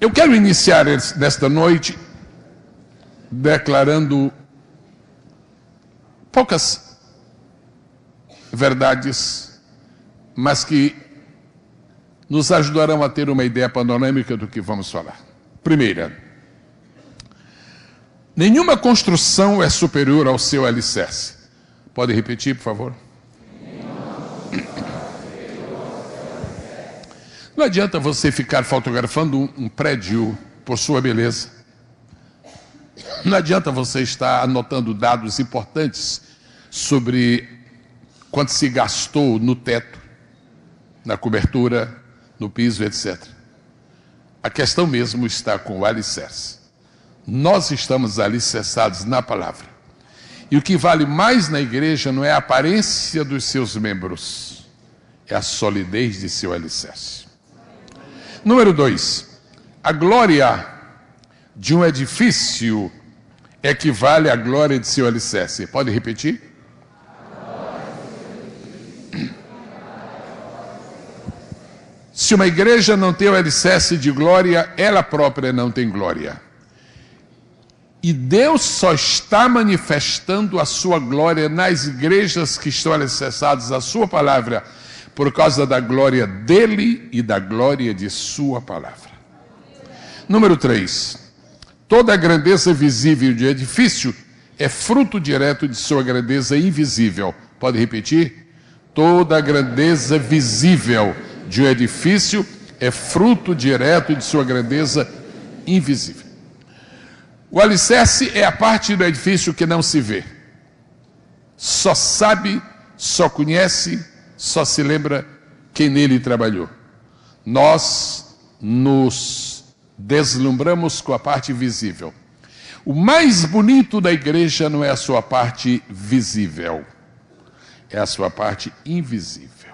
Eu quero iniciar nesta noite declarando poucas verdades, mas que nos ajudarão a ter uma ideia panorâmica do que vamos falar. Primeira, nenhuma construção é superior ao seu alicerce. Pode repetir, por favor? Não adianta você ficar fotografando um prédio por sua beleza. Não adianta você estar anotando dados importantes sobre quanto se gastou no teto, na cobertura, no piso, etc. A questão mesmo está com o alicerce. Nós estamos alicerçados na palavra. E o que vale mais na igreja não é a aparência dos seus membros, é a solidez de seu alicerce. Número 2, a glória de um edifício equivale à glória de seu alicerce. Pode repetir? Se uma igreja não tem o alicerce de glória, ela própria não tem glória. E Deus só está manifestando a sua glória nas igrejas que estão alicerçadas à sua palavra, por causa da glória dele e da glória de sua palavra. Número 3, toda a grandeza visível de edifício é fruto direto de sua grandeza invisível. Pode repetir? Toda a grandeza visível de um edifício é fruto direto de sua grandeza invisível. O alicerce é a parte do edifício que não se vê. Só sabe, só conhece, só se lembra quem nele trabalhou. Nós nos deslumbramos com a parte visível. O mais bonito da igreja não é a sua parte visível, é a sua parte invisível.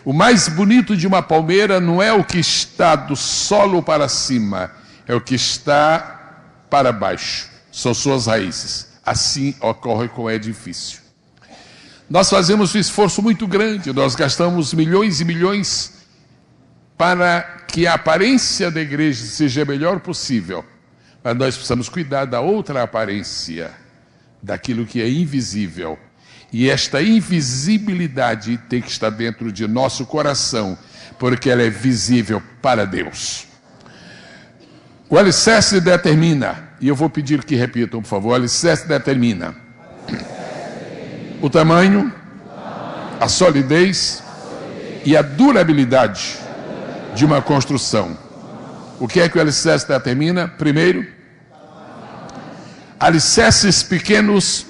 O mais bonito de uma palmeira não é o que está do solo para cima, é o que está para baixo. São suas raízes. Assim ocorre com o edifício. Nós fazemos um esforço muito grande, nós gastamos milhões e milhões para que a aparência da igreja seja a melhor possível. Mas nós precisamos cuidar da outra aparência, daquilo que é invisível. E esta invisibilidade tem que estar dentro de nosso coração, porque ela é visível para Deus. O alicerce determina, e eu vou pedir que repitam, por favor, o alicerce determina o tamanho, a solidez e a durabilidade de uma construção. O que é que o alicerce determina? Primeiro, alicerces pequenos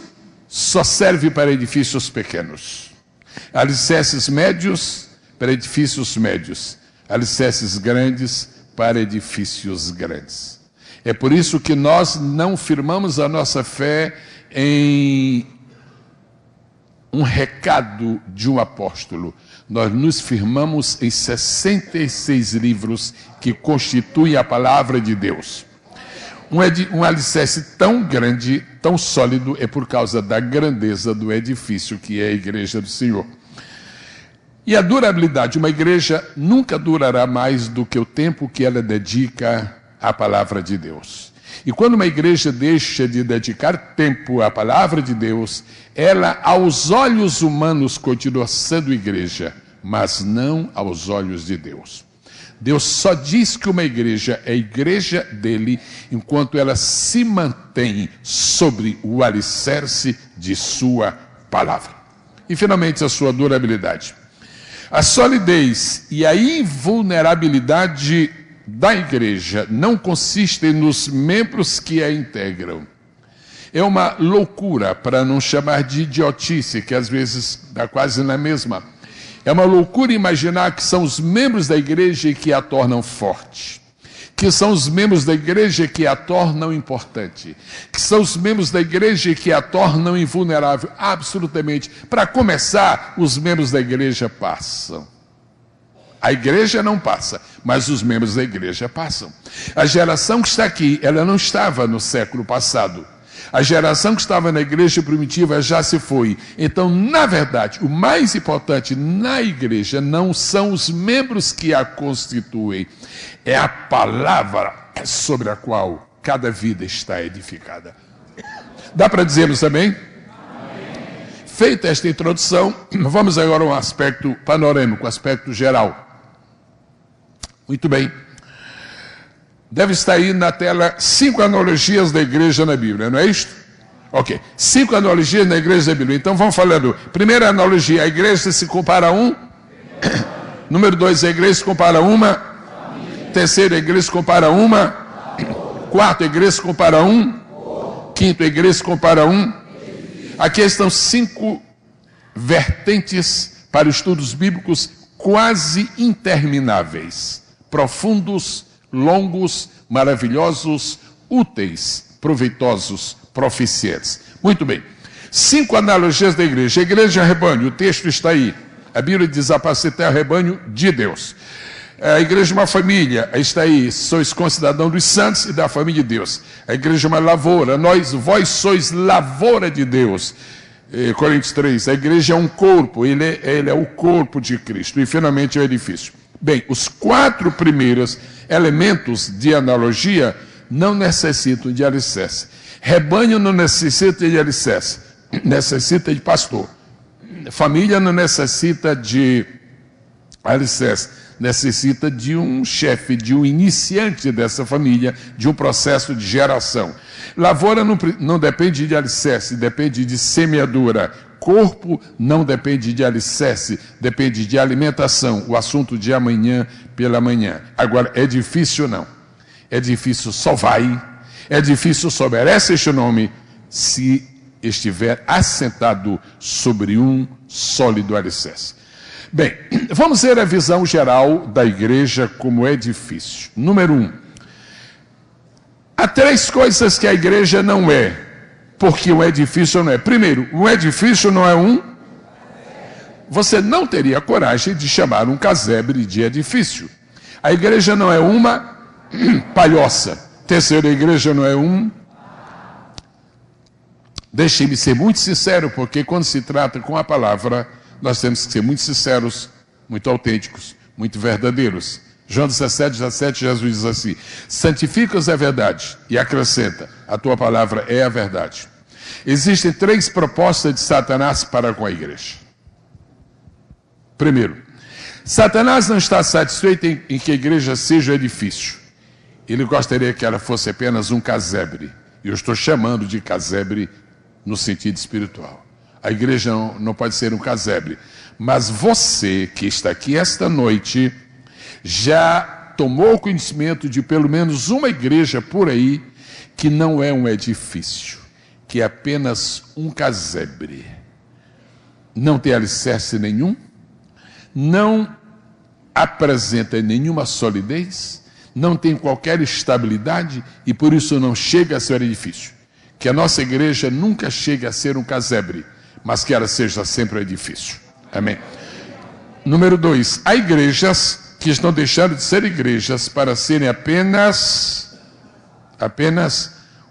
só servem para edifícios pequenos. Alicerces médios para edifícios médios. Alicerces grandes para edifícios grandes. É por isso que nós não firmamos a nossa fé em um recado de um apóstolo. Nós nos firmamos em 66 livros que constituem a palavra de Deus. Um alicerce tão grande, tão sólido, é por causa da grandeza do edifício que é a igreja do Senhor. E a durabilidade, uma igreja nunca durará mais do que o tempo que ela dedica à palavra de Deus. E quando uma igreja deixa de dedicar tempo à palavra de Deus, ela, aos olhos humanos, continua sendo igreja, mas não aos olhos de Deus. Deus só diz que uma igreja é igreja dele enquanto ela se mantém sobre o alicerce de sua palavra. E, finalmente, a sua durabilidade. A solidez e a invulnerabilidade da igreja não consistem nos membros que a integram. É uma loucura, para não chamar de idiotice, que às vezes dá quase na mesma. É uma loucura imaginar que são os membros da igreja que a tornam forte, que são os membros da igreja que a tornam importante, que são os membros da igreja que a tornam invulnerável. Absolutamente. Para começar, os membros da igreja passam. A igreja não passa, mas os membros da igreja passam. A geração que está aqui, ela não estava no século passado. A geração que estava na igreja primitiva já se foi. Então, na verdade, o mais importante na igreja não são os membros que a constituem, é a palavra sobre a qual cada vida está edificada. Dá para dizermos também? Feita esta introdução, vamos agora a um aspecto panorâmico, aspecto geral. Muito bem. Deve estar aí na tela 5 analogias da igreja na Bíblia, não é isto? Ok. 5 analogias na igreja da Bíblia. Então vamos falando. Primeira analogia, a igreja se compara a um. Número 2, a igreja se compara a uma. Terceiro, a igreja se compara a uma. Quarto, a igreja se compara a um. Quinto, a igreja se compara a um. Aqui estão 5 vertentes para estudos bíblicos quase intermináveis. Profundos, longos, maravilhosos, úteis, proveitosos, proficientes. Muito bem. 5 analogias da igreja. A igreja é rebanho, o texto está aí. A Bíblia diz: apacentai o rebanho de Deus. A igreja é uma família, está aí, sois concidadão dos santos e da família de Deus. A igreja é uma lavoura, vós sois lavoura de Deus. Coríntios 3, a igreja é um corpo, ele é o corpo de Cristo. E finalmente o edifício. Bem, os 4 primeiros elementos de analogia não necessitam de alicerce. Rebanho não necessita de alicerce, necessita de pastor. Família não necessita de alicerce, necessita de um chefe, de um iniciante dessa família, de um processo de geração. Lavoura não depende de alicerce, depende de semeadura. Corpo não depende de alicerce, depende de alimentação. O assunto de amanhã pela manhã. Agora, edifício não. Edifício só vai, edifício só merece este nome se estiver assentado sobre um sólido alicerce. Bem, vamos ver a visão geral da igreja como edifício. Número 1. Há 3 coisas que a igreja não é, porque um edifício não é. Primeiro, um edifício não é um. Você não teria coragem de chamar um casebre de edifício. A igreja não é uma palhoça. Terceiro, a igreja não é um. Deixe-me ser muito sincero, porque quando se trata com a palavra, nós temos que ser muito sinceros, muito autênticos, muito verdadeiros. João 17, Jesus diz assim: santifica-os a verdade, e acrescenta: a tua palavra é a verdade. Existem 3 propostas de Satanás para com a igreja. Primeiro, Satanás não está satisfeito em que a igreja seja um edifício. Ele gostaria que ela fosse apenas um casebre. E eu estou chamando de casebre no sentido espiritual. A igreja não pode ser um casebre. Mas você que está aqui esta noite já tomou conhecimento de pelo menos uma igreja por aí que não é um edifício, que é apenas um casebre. Não tem alicerce nenhum, não apresenta nenhuma solidez, não tem qualquer estabilidade e por isso não chega a ser edifício. Que a nossa igreja nunca chegue a ser um casebre, mas que ela seja sempre um edifício. Amém? Número 2, há igrejas que estão deixando de ser igrejas para serem apenas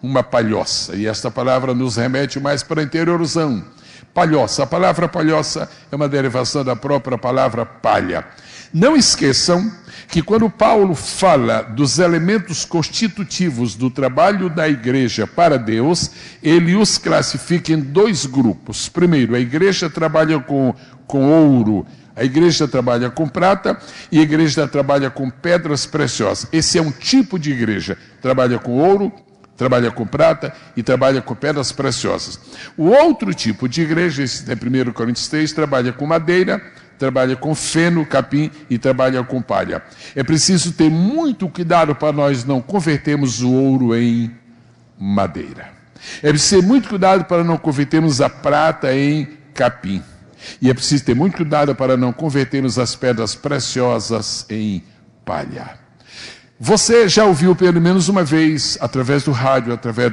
uma palhoça. E esta palavra nos remete mais para a interiorzão. Palhoça. A palavra palhoça é uma derivação da própria palavra palha. Não esqueçam que quando Paulo fala dos elementos constitutivos do trabalho da igreja para Deus, ele os classifica em 2 grupos. Primeiro, a igreja trabalha com ouro, a igreja trabalha com prata e a igreja trabalha com pedras preciosas. Esse é um tipo de igreja. Trabalha com ouro, trabalha com prata e trabalha com pedras preciosas. O outro tipo de igreja, esse é 1 Coríntios 3, trabalha com madeira, trabalha com feno, capim e trabalha com palha. É preciso ter muito cuidado para nós não convertermos o ouro em madeira. É preciso ter muito cuidado para não convertermos a prata em capim. E é preciso ter muito cuidado para não convertermos as pedras preciosas em palha. Você já ouviu pelo menos uma vez, através do rádio, através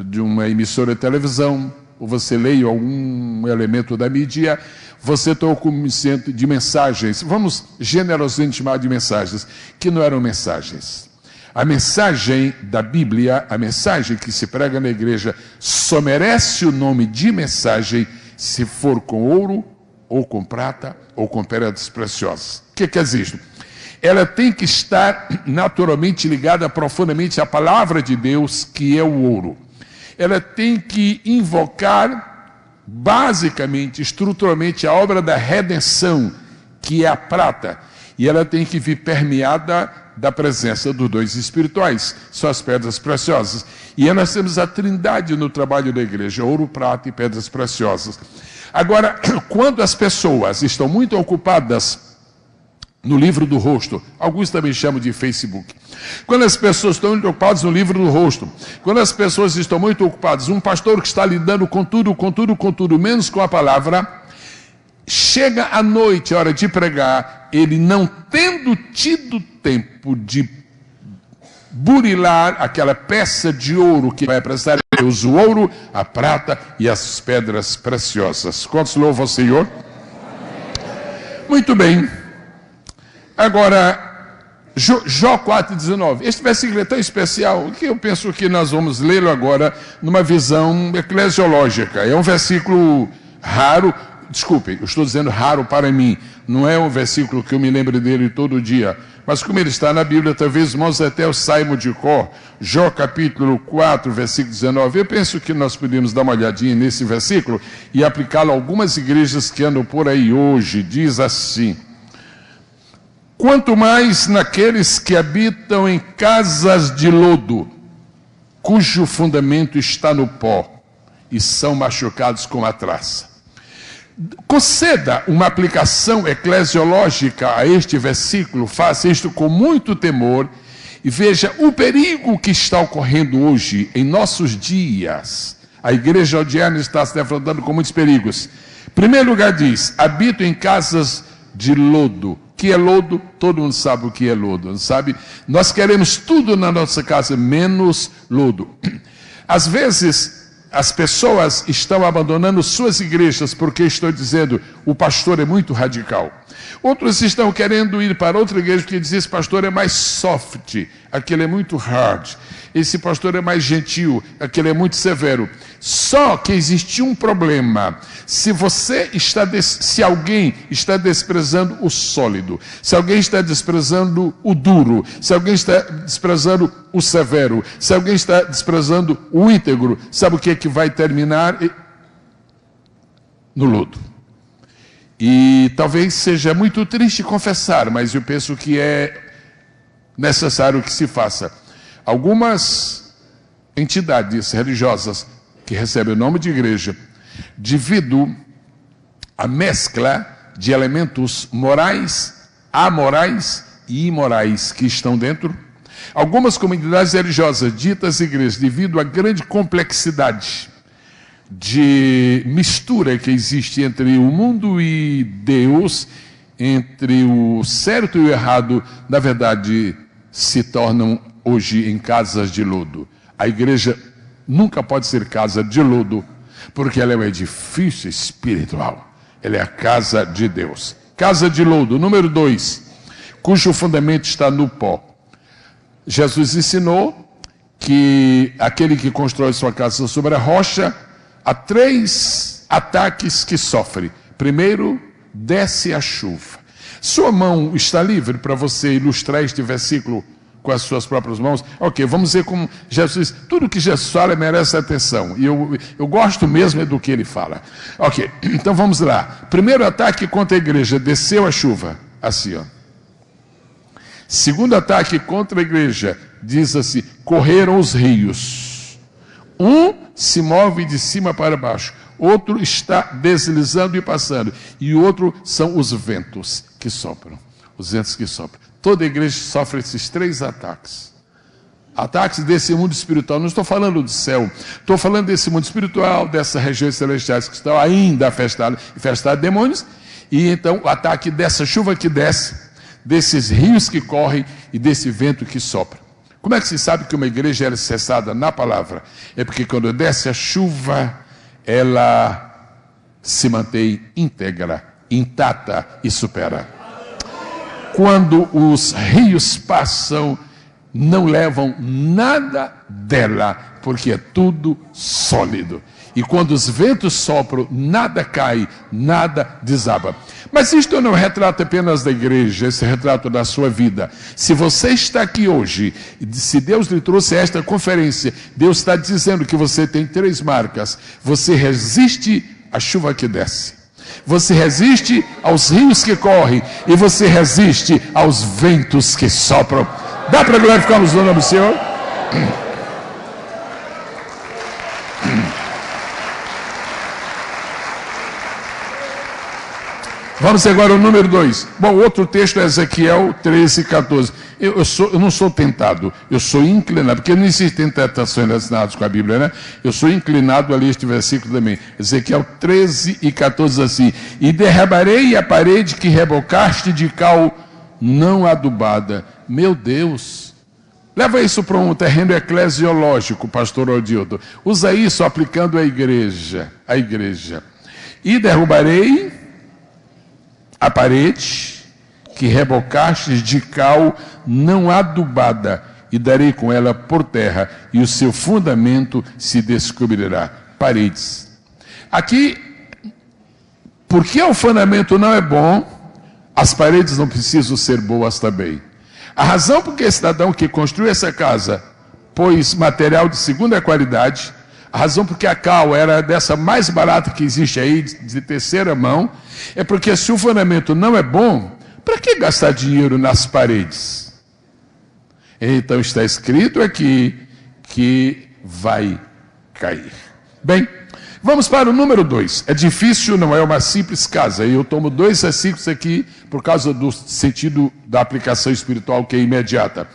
de uma emissora de televisão, ou você leia algum elemento da mídia, você tomou conhecimento de mensagens, vamos generosamente chamar de mensagens, que não eram mensagens. A mensagem da Bíblia, a mensagem que se prega na igreja, só merece o nome de mensagem se for com ouro, ou com prata, ou com pedras preciosas. O que quer dizer isso? Ela tem que estar naturalmente ligada profundamente à palavra de Deus, que é o ouro. Ela tem que invocar, basicamente, estruturalmente, a obra da redenção, que é a prata. E ela tem que vir permeada da presença dos dons espirituais, são as pedras preciosas. E aí nós temos a trindade no trabalho da igreja, ouro, prata e pedras preciosas. Agora, quando as pessoas estão muito ocupadas no livro do rosto, alguns também chamam de Facebook. Quando as pessoas estão muito ocupadas no livro do rosto, quando as pessoas estão muito ocupadas, um pastor que está lidando com tudo, menos com a palavra, chega à noite, a hora de pregar, ele não tendo tido tempo de burilar aquela peça de ouro que vai apresentar a Deus, o ouro, a prata e as pedras preciosas. Quantos louvam ao Senhor? Muito bem. Agora, Jó 4,19. Este versículo é tão especial que eu penso que nós vamos lê-lo agora numa visão eclesiológica. É um versículo raro. Desculpem, eu estou dizendo raro para mim. Não é um versículo que eu me lembre dele todo dia. Mas como ele está na Bíblia, talvez irmãos até o saibam de cor. Jó capítulo 4, versículo 19. Eu penso que nós podemos dar uma olhadinha nesse versículo e aplicá-lo a algumas igrejas que andam por aí hoje. Diz assim: quanto mais naqueles que habitam em casas de lodo, cujo fundamento está no pó, e são machucados com a traça. Conceda uma aplicação eclesiológica a este versículo, faça isto com muito temor e veja o perigo que está ocorrendo hoje em nossos dias. A igreja odiana está se defrontando com muitos perigos. Em primeiro lugar diz, habito em casas de lodo. O que é lodo? Todo mundo sabe o que é lodo, não sabe? Nós queremos tudo na nossa casa, menos lodo. Às vezes, as pessoas estão abandonando suas igrejas porque estão dizendo, o pastor é muito radical. Outros estão querendo ir para outra igreja porque dizem, esse pastor é mais soft, aquele é muito hard. Esse pastor é mais gentil, aquele é muito severo. Só que existe um problema. Se alguém está desprezando o sólido, se alguém está desprezando o duro, se alguém está desprezando o severo, se alguém está desprezando o íntegro, sabe o que é que vai terminar? No lodo. E talvez seja muito triste confessar, mas eu penso que é necessário que se faça. Algumas entidades religiosas que recebem o nome de igreja, devido à mescla de elementos morais, amorais e imorais que estão dentro, algumas comunidades religiosas ditas igrejas, devido à grande complexidade de mistura que existe entre o mundo e Deus, entre o certo e o errado, na verdade, se tornam hoje em casas de lodo. A igreja nunca pode ser casa de lodo, porque ela é um edifício espiritual. Ela é a casa de Deus. Casa de lodo, número 2, cujo fundamento está no pó. Jesus ensinou que aquele que constrói sua casa sobre a rocha, há 3 ataques que sofre. Primeiro, desce a chuva. Sua mão está livre para você ilustrar este versículo com as suas próprias mãos? Ok, vamos ver como Jesus, tudo que Jesus fala merece atenção. E eu gosto mesmo do que ele fala. Ok, então vamos lá. Primeiro ataque contra a igreja, desceu a chuva. Assim, ó. Segundo ataque contra a igreja, diz assim, correram os rios. Um se move de cima para baixo, outro está deslizando e passando, e o outro são os ventos que sopram. Os ventos que sopram. Toda igreja sofre esses 3 ataques. Ataques desse mundo espiritual. Não estou falando do céu. Estou falando desse mundo espiritual, dessas regiões celestiais que estão ainda infestadas de demônios. E então o ataque dessa chuva que desce, desses rios que correm e desse vento que sopra. Como é que se sabe que uma igreja é alicerçada na palavra? É porque quando desce a chuva, ela se mantém íntegra, intacta e supera. Quando os rios passam, não levam nada dela, porque é tudo sólido. E quando os ventos sopram, nada cai, nada desaba. Mas isto não é um retrato apenas da igreja, esse é um retrato da sua vida. Se você está aqui hoje, se Deus lhe trouxe a esta conferência, Deus está dizendo que você tem 3 marcas. Você resiste à chuva que desce, você resiste aos rios que correm, e você resiste aos ventos que sopram. Dá para glorificarmos o nome do Senhor? Vamos agora ao número 2. Bom, outro texto é Ezequiel 13, 14. Eu não sou tentado, eu sou inclinado, porque não existem tentações relacionadas com a Bíblia, né? Eu sou inclinado a ler este versículo também. Ezequiel 13 e 14 assim: e derribarei a parede que rebocaste de cal não adubada. Meu Deus! Leva isso para um terreno eclesiológico, pastor Odildo. Usa isso aplicando à igreja. E derrubarei a parede que rebocaste de cal não adubada, e darei com ela por terra, e o seu fundamento se descobrirá. Paredes. Aqui, porque o fundamento não é bom, as paredes não precisam ser boas também. A razão por que esse cidadão que construiu essa casa pôs material de segunda qualidade, a razão por que a cal era dessa mais barata que existe aí, de terceira mão, é porque se o fundamento não é bom, para que gastar dinheiro nas paredes? Então está escrito aqui que vai cair. Bem, vamos para o número 2. Edifício não é uma simples casa. Eu tomo 2 versículos aqui por causa do sentido da aplicação espiritual que é imediata.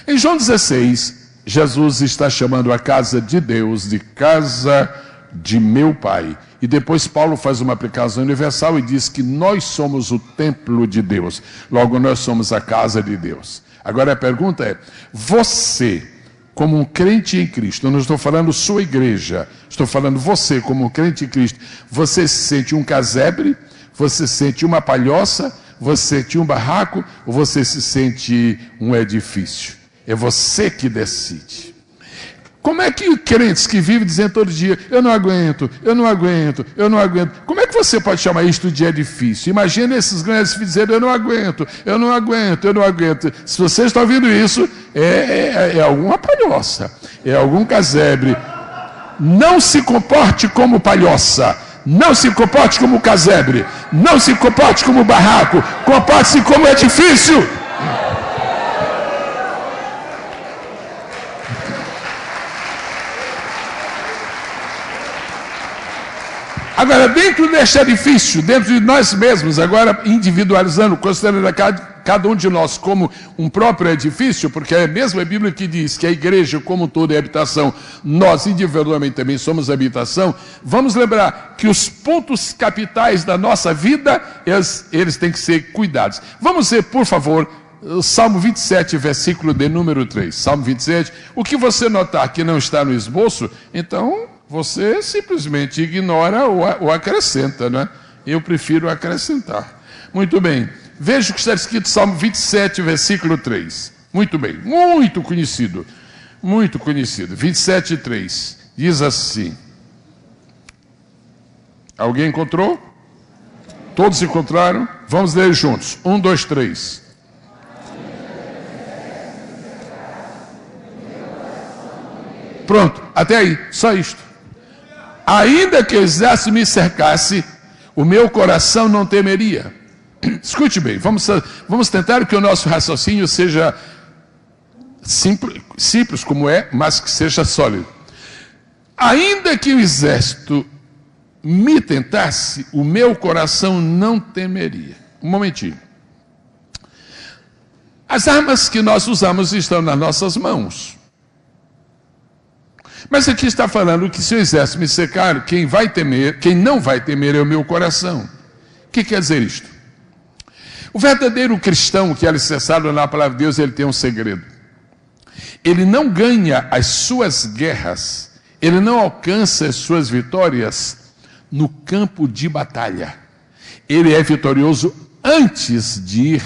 Em João 16, Jesus está chamando a casa de Deus de casa de meu Pai. E depois Paulo faz uma aplicação universal e diz que nós somos o templo de Deus. Logo, nós somos a casa de Deus. Agora a pergunta é, você, como um crente em Cristo, eu não estou falando sua igreja, estou falando você como um crente em Cristo, você se sente um casebre, você se sente uma palhoça, você se sente um barraco, ou você se sente um edifício? É você que decide. Como é que crentes que vivem dizendo todo dia, eu não aguento, como é que você pode chamar isto de edifício? Imagina esses grandes filhos dizendo, eu não aguento. Se você está ouvindo isso, é alguma palhoça, é algum casebre. Não se comporte como palhoça, não se comporte como casebre, não se comporte como barraco, comporte-se como edifício. Agora, dentro deste edifício, dentro de nós mesmos, agora individualizando, considerando cada um de nós como um próprio edifício, porque é a mesma Bíblia que diz que a igreja como todo é habitação, nós individualmente também somos habitação, vamos lembrar que os pontos capitais da nossa vida, eles têm que ser cuidados. Vamos ver, por favor, o Salmo 27, versículo de número 3. Salmo 27, o que você notar que não está no esboço, então você simplesmente ignora ou acrescenta, né? Eu prefiro acrescentar. Muito bem. Veja o que está escrito no Salmo 27, versículo 3. Muito bem. Muito conhecido. 27, 3. Diz assim. Alguém encontrou? Todos encontraram? Vamos ler juntos. 1, 2, 3. Pronto. Até aí. Só isto. Ainda que o exército me cercasse, o meu coração não temeria. Escute bem, vamos tentar que o nosso raciocínio seja simples como é, mas que seja sólido. Ainda que o exército me tentasse, o meu coração não temeria. Um momentinho. As armas que nós usamos estão nas nossas mãos. Mas aqui está falando que se o exército me cercar, quem não vai temer é o meu coração. O que quer dizer isto? O verdadeiro cristão que é alicerçado na palavra de Deus, ele tem um segredo. Ele não ganha as suas guerras, ele não alcança as suas vitórias no campo de batalha. Ele é vitorioso antes de ir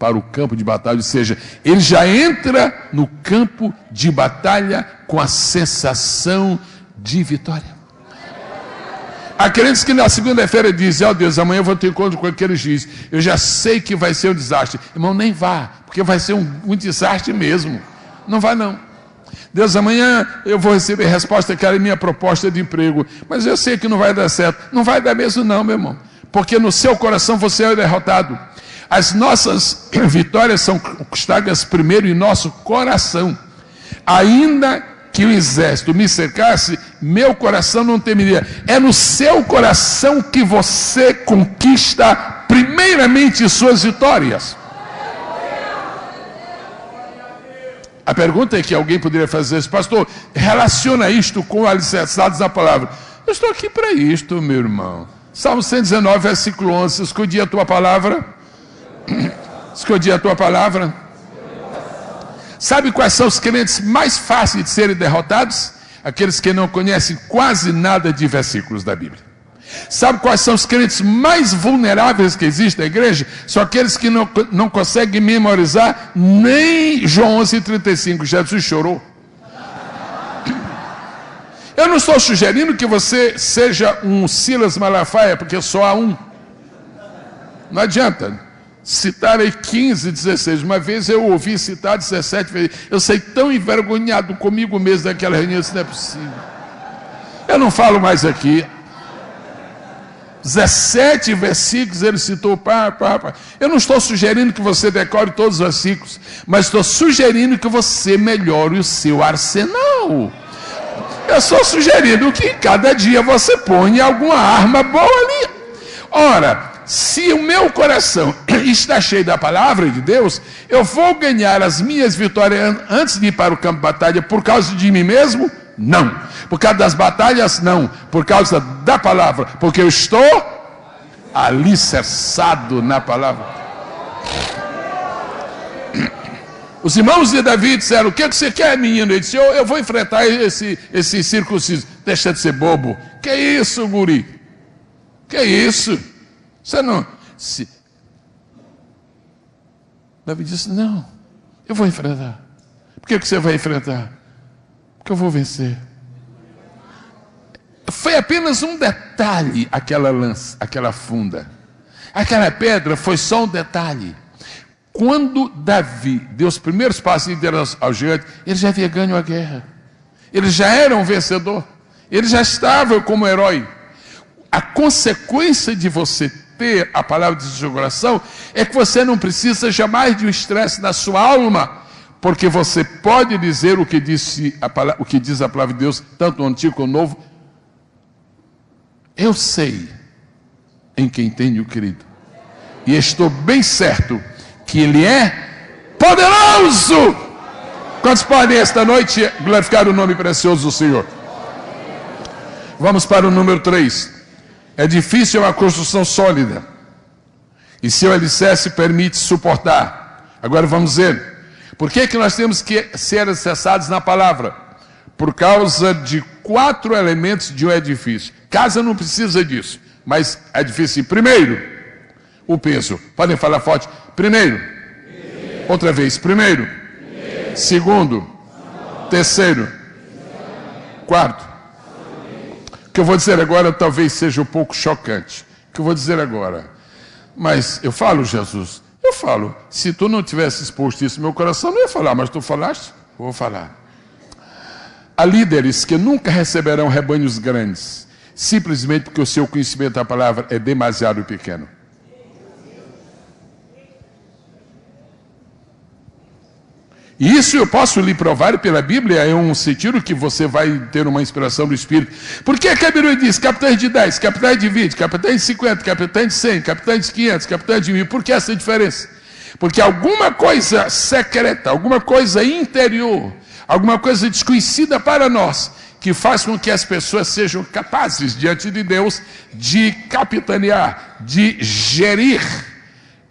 para o campo de batalha, ou seja, ele já entra no campo de batalha com a sensação de vitória. Há crentes que na segunda-feira dizem: ó Deus, amanhã eu vou ter encontro com aquele juiz, eu já sei que vai ser um desastre. Irmão, nem vá, porque vai ser um desastre mesmo. Não vai não. Deus, amanhã eu vou receber resposta que era a minha proposta de emprego, mas eu sei que não vai dar certo. Não vai dar mesmo não, meu irmão, porque no seu coração você é derrotado. As nossas vitórias são conquistadas primeiro em nosso coração. Ainda que o exército me cercasse, meu coração não temeria. É no seu coração que você conquista primeiramente suas vitórias. A pergunta é que alguém poderia fazer: pastor, relaciona isto com alicerçados na palavra. Eu estou aqui para isto, meu irmão. Salmo 119, versículo 11. Escolhi a tua palavra. Escolhi a tua palavra. Sabe quais são os crentes mais fáceis de serem derrotados? Aqueles que não conhecem quase nada de versículos da Bíblia. Sabe quais são os crentes mais vulneráveis que existem na igreja? São aqueles que não conseguem memorizar nem João 11:35. Jesus chorou. Eu não estou sugerindo que você seja um Silas Malafaia, porque só há um. Não adianta citar aí 15, 16. Uma vez eu ouvi citar 17 vezes. Eu saí tão envergonhado comigo mesmo daquela reunião. Isso não é possível. Eu não falo mais aqui. 17 versículos ele citou. Eu não estou sugerindo que você decore todos os versículos, mas estou sugerindo que você melhore o seu arsenal. Eu estou sugerindo que cada dia você ponha alguma arma boa ali. Ora, se o meu coração está cheio da palavra de Deus, eu vou ganhar as minhas vitórias antes de ir para o campo de batalha por causa de mim mesmo? Não. Por causa das batalhas? Não. Por causa da palavra. Porque eu estou alicerçado na palavra. Os irmãos de Davi disseram: o que você quer, menino? Ele disse: eu vou enfrentar esse circunciso. Deixa de ser bobo. Que isso, guri? Que isso? Você não... Davi disse: não, eu vou enfrentar. Por que você vai enfrentar? Porque eu vou vencer. Foi apenas um detalhe aquela lança, aquela funda. Aquela pedra foi só um detalhe. Quando Davi deu os primeiros passos ao gigante, ele já havia ganho a guerra. Ele já era um vencedor. Ele já estava como herói. A consequência de você ter a palavra de seu coração é que você não precisa jamais de um estresse na sua alma, porque você pode dizer o que diz a palavra de Deus, tanto no Antigo como no Novo. Eu sei em quem tenho crido, e estou bem certo que Ele é poderoso. Quantos podem esta noite glorificar o nome precioso do Senhor? Vamos para o número 3. Edifício é uma construção sólida, e seu alicerce permite suportar. Agora vamos ver, por que nós temos que ser alicerçados na palavra? Por causa de 4 elementos de um edifício. Casa não precisa disso, mas edifício. Primeiro, o peso. Podem falar forte. Primeiro. Outra vez. Primeiro. Segundo. Terceiro. Quarto. O que eu vou dizer agora talvez seja um pouco chocante. O que eu vou dizer agora. Mas eu falo, Jesus, eu falo. Se tu não tivesse exposto isso no meu coração, não ia falar, mas tu falaste, vou falar. Há líderes que nunca receberão rebanhos grandes, simplesmente porque o seu conhecimento da palavra é demasiado pequeno. E isso eu posso lhe provar pela Bíblia, é um sentido que você vai ter uma inspiração do Espírito. Por que a Bíblia diz capitães de 10, capitães de 20, capitães de 50, capitães de 100, capitães de 500, capitães de 1000? Por que essa diferença? Porque alguma coisa secreta, alguma coisa interior, alguma coisa desconhecida para nós, que faz com que as pessoas sejam capazes, diante de Deus, de capitanear, de gerir,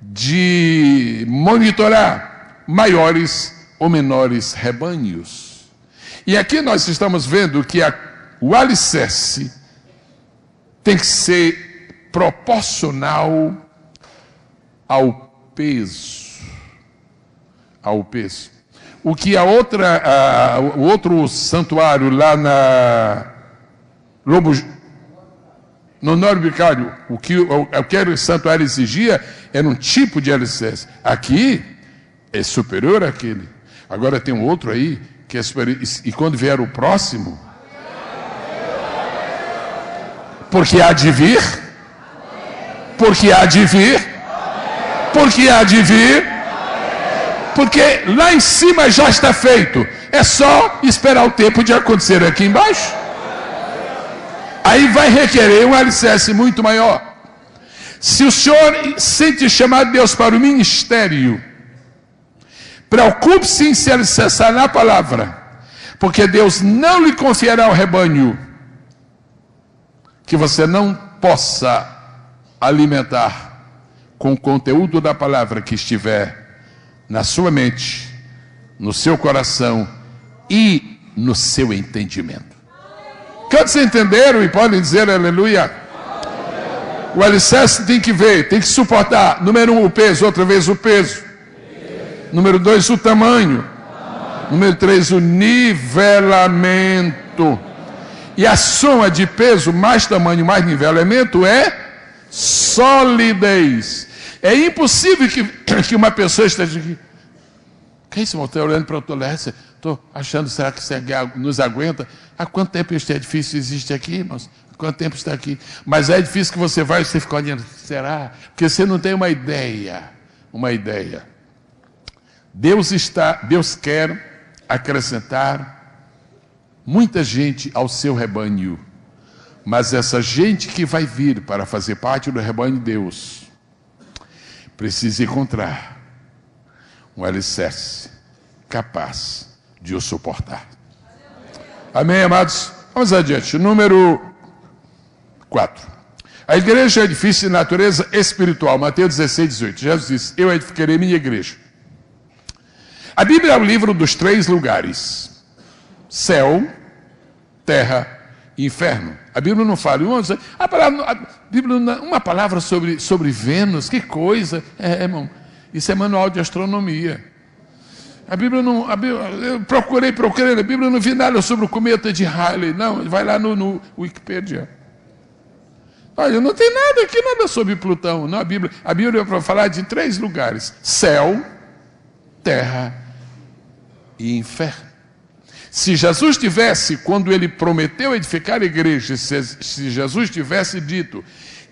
de monitorar maiores ou menores rebanhos. E aqui nós estamos vendo que o alicerce tem que ser proporcional ao peso. ao peso. O que o outro santuário lá no Norbicário, o que o santuário exigia era um tipo de alicerce. Aqui é superior àquele. Agora tem um outro aí que é superior. E quando vier o próximo, porque há de vir, porque há de vir, porque há de vir, porque lá em cima já está feito. É só esperar o tempo de acontecer aqui embaixo. Aí vai requerer um alicerce muito maior. Se o senhor sente chamar Deus para o ministério, preocupe-se em se alicerçar na palavra, porque Deus não lhe confiará o rebanho que você não possa alimentar com o conteúdo da palavra que estiver na sua mente, no seu coração e no seu entendimento. Quantos entenderam e podem dizer aleluia? O alicerce tem que ver, tem que suportar. Número 1, o peso, outra vez o peso. Número 2, o tamanho. Número 3, o nivelamento. E a soma de peso, mais tamanho, mais nivelamento é solidez. É impossível que uma pessoa esteja aqui. Quem se está olhando para o outro lado? Estou achando, será que você nos aguenta? Há quanto tempo este edifício existe aqui, irmãos? Há quanto tempo está aqui? Mas é edifício que você vai e você fica olhando, será? Porque você não tem uma ideia. Deus quer acrescentar muita gente ao seu rebanho. Mas essa gente que vai vir para fazer parte do rebanho de Deus precisa encontrar um alicerce capaz de o suportar. Amém, amados? Vamos adiante. Número 4. A igreja é edifício de natureza espiritual. Mateus 16, 18. Jesus disse: eu edificarei minha igreja. A Bíblia é o livro dos 3 lugares: céu, terra e inferno. A Bíblia não fala. Uma palavra sobre Vênus, que coisa. Irmão, isso é manual de astronomia. A Bíblia não. Eu procurei, a Bíblia não vi nada sobre o cometa de Halley. Não, vai lá no Wikipedia. Olha, não tem nada aqui, nada sobre Plutão. Não, a Bíblia é para falar de 3 lugares: céu, terra e inferno. Se Jesus tivesse, quando ele prometeu edificar a igreja, se Jesus tivesse dito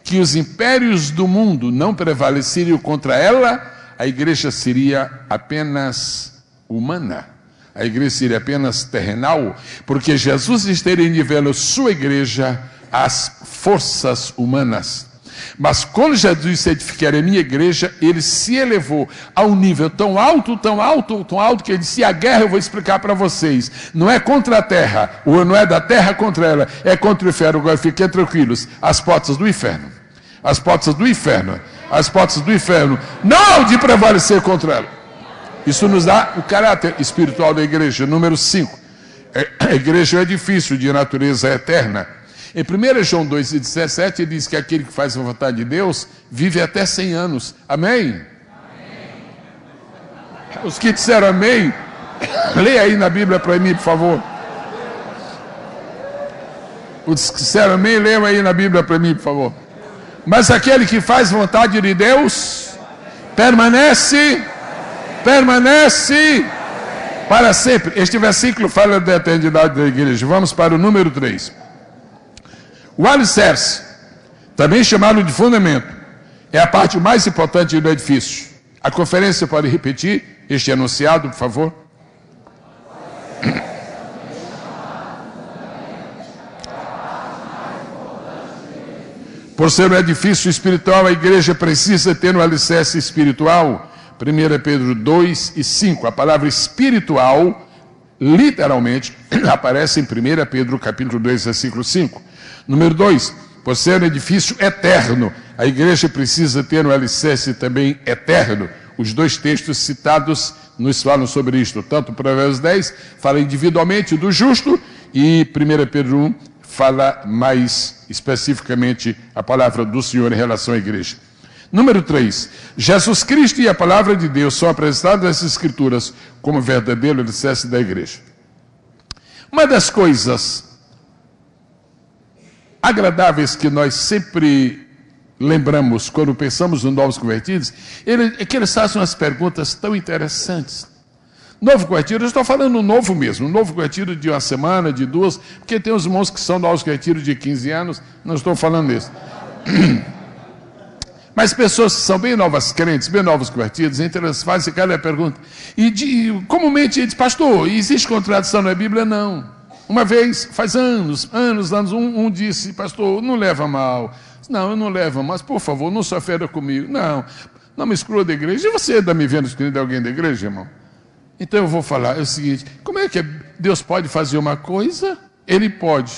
que os impérios do mundo não prevaleceriam contra ela, a igreja seria apenas humana. A igreja seria apenas terrenal, porque Jesus estaria em nível sua igreja às forças humanas. Mas quando Jesus disse edificar a minha igreja, ele se elevou a um nível tão alto, que ele disse: a guerra eu vou explicar para vocês. Não é contra a terra, ou não é da terra contra ela, é contra o inferno. Agora fiquem tranquilos, as portas do inferno não há de prevalecer contra ela. Isso nos dá o caráter espiritual da igreja. Número 5. A igreja é um edifício de natureza eterna. Em 1 João 2,17, ele diz que aquele que faz a vontade de Deus vive até 100 anos. Amém? Amém. Os que disseram amém, leia aí na Bíblia para mim, por favor. Os que disseram amém, leiam aí na Bíblia para mim, por favor. Mas aquele que faz vontade de Deus permanece para sempre. Este versículo fala da eternidade da igreja. Vamos para o número 3. O alicerce, também chamado de fundamento, é a parte mais importante do edifício. A conferência pode repetir este enunciado, por favor? Por ser um edifício espiritual, a igreja precisa ter um alicerce espiritual. 1 Pedro 2 e 5. A palavra espiritual, literalmente, aparece em 1 Pedro capítulo 2, versículo 5. Número 2, por ser um edifício eterno, a igreja precisa ter um alicerce também eterno. Os 2 textos citados nos falam sobre isto. Tanto Provérbios 10 fala individualmente do justo, e 1 Pedro 1 fala mais especificamente a palavra do Senhor em relação à igreja. Número 3, Jesus Cristo e a palavra de Deus são apresentados nas Escrituras como verdadeiro alicerce da igreja. Uma das coisas agradáveis que nós sempre lembramos quando pensamos nos novos convertidos é que eles fazem umas perguntas tão interessantes. Novo convertido, eu estou falando novo mesmo, um novo convertido de uma semana, de duas, porque tem os irmãos que são novos convertidos de 15 anos, não estou falando isso. Mas pessoas que são bem novas crentes, bem novos convertidos, então elas fazem cada pergunta. E comumente diz, pastor, existe contradição na Bíblia? Não. Uma vez, faz anos, um disse, pastor, não leva mal. Não, eu não levo, mas por favor, não se ofenda comigo. Não me exclua da igreja. E você está me vendo excluindo alguém da igreja, irmão? Então eu vou falar o seguinte, como é que Deus pode fazer uma coisa? Ele pode.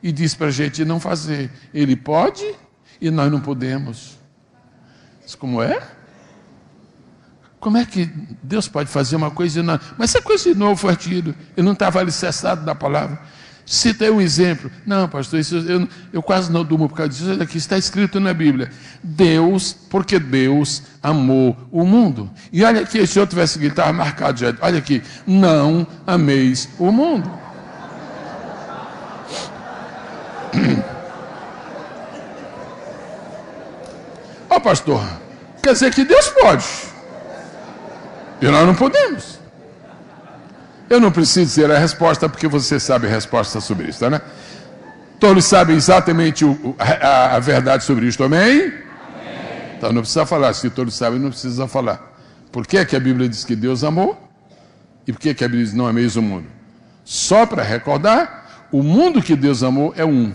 E diz para a gente não fazer. Ele pode e nós não podemos. Mas como é? Como é que Deus pode fazer uma coisa e não? Mas essa coisa de novo convertido, ele não estava alicerçado da palavra. Cita um exemplo. Não, pastor, isso, eu quase não durmo por causa disso. Olha aqui, está escrito na Bíblia. Porque Deus amou o mundo. E olha aqui, se eu tivesse aqui, estava marcado já. Olha aqui, não ameis o mundo. Ó, pastor, quer dizer que Deus pode. E nós não podemos. Eu não preciso dizer a resposta, porque você sabe a resposta sobre isso, né? Todos sabem exatamente a verdade sobre isso, amém? Então não precisa falar, se todos sabem, não precisa falar. Por que a Bíblia diz que Deus amou? E por que a Bíblia diz não ameis o mundo? Só para recordar, o mundo que Deus amou é um,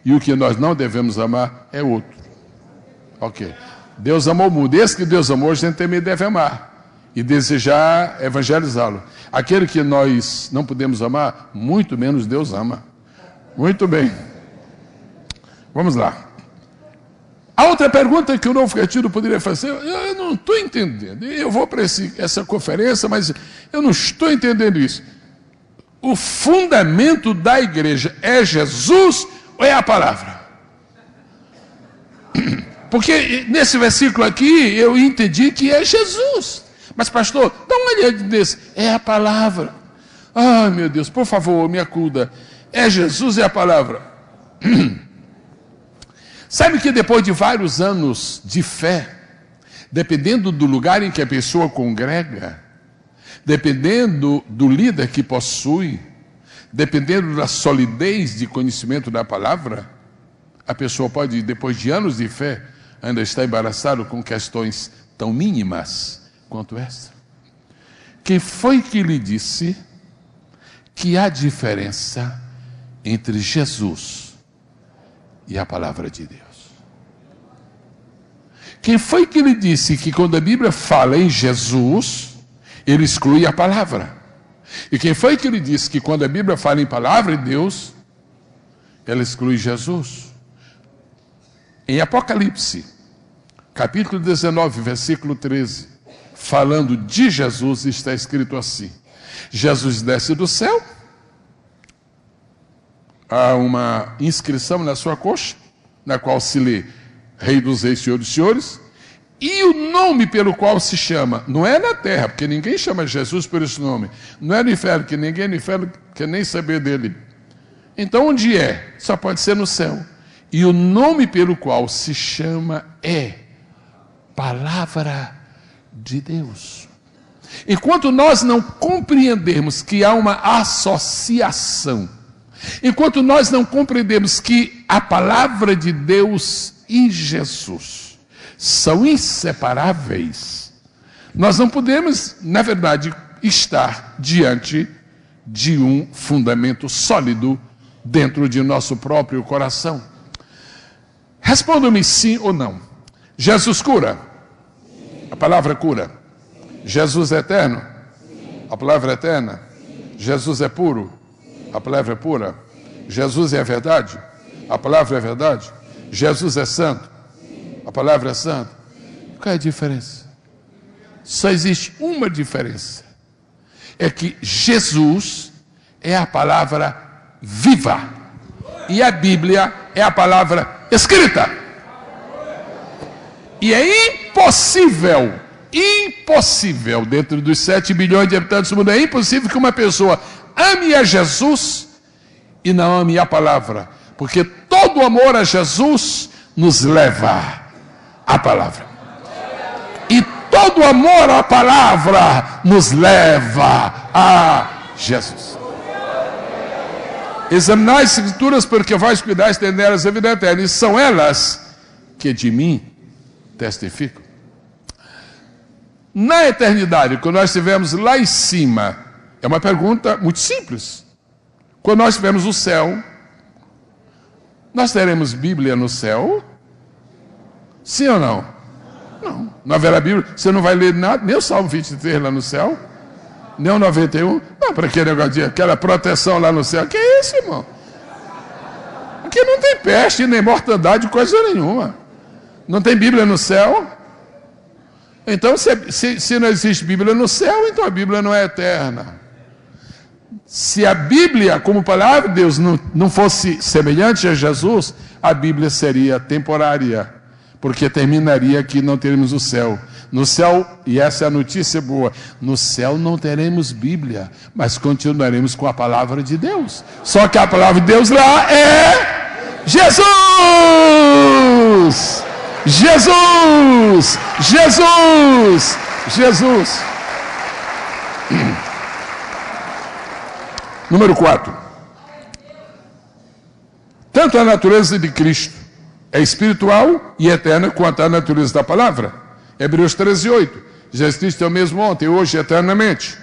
e o que nós não devemos amar é outro. Ok. Deus amou o mundo, esse que Deus amou, a gente também deve amar. E desejar evangelizá-lo. Aquele que nós não podemos amar, muito menos Deus ama. Muito bem. Vamos lá. A outra pergunta que o novo convertido poderia fazer, eu não estou entendendo. Eu vou para essa conferência, mas eu não estou entendendo isso. O fundamento da igreja é Jesus ou é a palavra? Porque nesse versículo aqui eu entendi que é Jesus. Mas pastor, dá uma olhada nesse. É a palavra. Ai meu Deus, por favor, me acuda. É Jesus, é a palavra. Sabe que depois de vários anos de fé, dependendo do lugar em que a pessoa congrega, dependendo do líder que possui, dependendo da solidez de conhecimento da palavra, a pessoa pode, depois de anos de fé, ainda estar embaraçado com questões tão mínimas quanto essa. Quem foi que lhe disse que há diferença entre Jesus e a palavra de Deus? Quem foi que lhe disse que quando a Bíblia fala em Jesus, ele exclui a palavra? E quem foi que lhe disse que quando a Bíblia fala em palavra de Deus, ela exclui Jesus? Em Apocalipse, capítulo 19, versículo 13, falando de Jesus, está escrito assim: Jesus desce do céu, há uma inscrição na sua coxa, na qual se lê Rei dos Reis, Senhor dos Senhores, e o nome pelo qual se chama, não é na terra, porque ninguém chama Jesus por esse nome, não é no inferno, que ninguém no inferno quer nem saber dele. Então onde é? Só pode ser no céu. E o nome pelo qual se chama é Palavra de Deus. Enquanto nós não compreendermos que há uma associação, enquanto nós não compreendemos que a palavra de Deus e Jesus são inseparáveis, nós não podemos, na verdade, estar diante de um fundamento sólido dentro de nosso próprio coração. Responda-me sim ou não. Jesus cura? A palavra cura. Jesus é eterno? A palavra é eterna. Jesus é puro? A palavra é pura. Jesus é a verdade? A palavra é verdade. Jesus é santo? A palavra é santa. Qual é a diferença? Só existe uma diferença. É que Jesus é a palavra viva e a Bíblia é a palavra escrita. E é impossível, dentro dos 7 bilhões de habitantes do mundo, é impossível que uma pessoa ame a Jesus e não ame a palavra. Porque todo amor a Jesus nos leva à palavra. E todo amor à palavra nos leva a Jesus. Examinar as Escrituras, porque vais cuidar de nelas a vida eterna. E são elas que de mim testificam. Na eternidade, quando nós estivermos lá em cima, é uma pergunta muito simples. Quando nós estivermos no céu, nós teremos Bíblia no céu? Sim ou não? Não. Não haverá Bíblia. Você não vai ler nada, nem o Salmo 23 lá no céu, nem o 91. Não, para aquele negócio de aquela proteção lá no céu. Que é isso, irmão? Aqui não tem peste, nem mortandade, coisa nenhuma. Não tem Bíblia no céu? Então, se não existe Bíblia no céu, então a Bíblia não é eterna. Se a Bíblia, como palavra de Deus, não fosse semelhante a Jesus, a Bíblia seria temporária, porque terminaria que não teremos o céu. No céu, e essa é a notícia boa, no céu não teremos Bíblia, mas continuaremos com a palavra de Deus. Só que a palavra de Deus lá é Jesus! Jesus! Jesus! Jesus! Número 4. Tanto a natureza de Cristo é espiritual e eterna quanto a natureza da palavra. Hebreus 13:8. Jesus Cristo é o mesmo ontem, hoje e eternamente.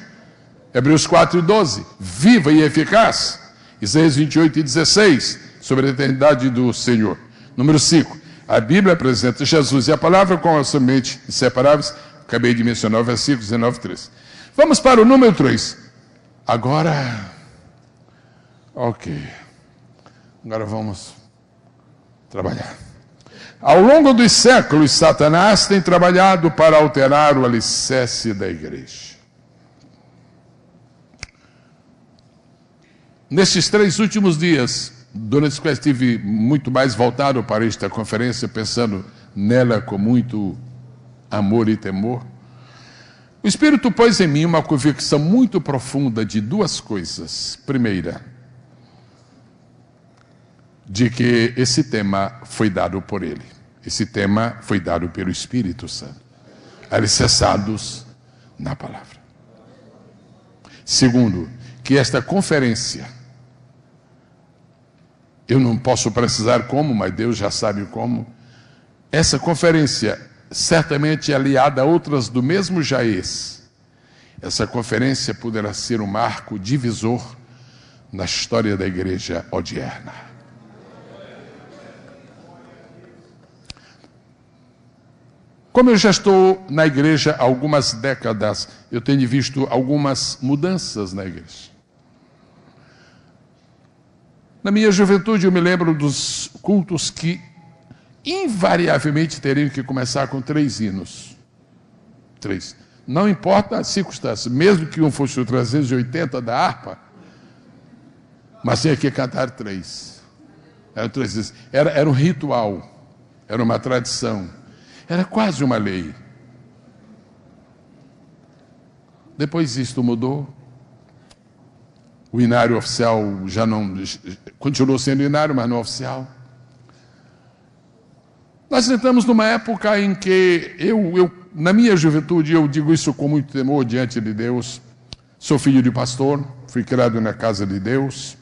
Hebreus 4:12. Viva e eficaz. Isaías 28:16. Sobre a eternidade do Senhor. Número 5. A Bíblia apresenta Jesus e a palavra como somente inseparáveis. Acabei de mencionar o versículo 19:3. Vamos para o número 3. Agora vamos trabalhar. Ao longo dos séculos, Satanás tem trabalhado para alterar o alicerce da igreja. Nestes 3 últimos dias, durante os quais estive muito mais voltado para esta conferência, pensando nela com muito amor e temor, o Espírito pôs em mim uma convicção muito profunda de 2 coisas. Primeira, de que esse tema foi dado por ele. Esse tema foi dado pelo Espírito Santo. Alicerçados na palavra. Segundo, que esta conferência, eu não posso precisar como, mas Deus já sabe como, essa conferência certamente é aliada a outras do mesmo jaez. Essa conferência poderá ser um marco divisor na história da igreja odierna. Como eu já estou na igreja há algumas décadas, eu tenho visto algumas mudanças na igreja. Na minha juventude, eu me lembro dos cultos que invariavelmente teriam que começar com 3 hinos. 3. Não importa a circunstância, mesmo que um fosse o 380 da harpa, mas tinha que cantar 3. Era um ritual, era uma tradição. Era quase uma lei. Depois isto mudou. O inário oficial já não... Continuou sendo inário, mas não oficial. Nós entramos numa época em que na minha juventude, eu digo isso com muito temor diante de Deus. Sou filho de pastor, fui criado na casa de Deus.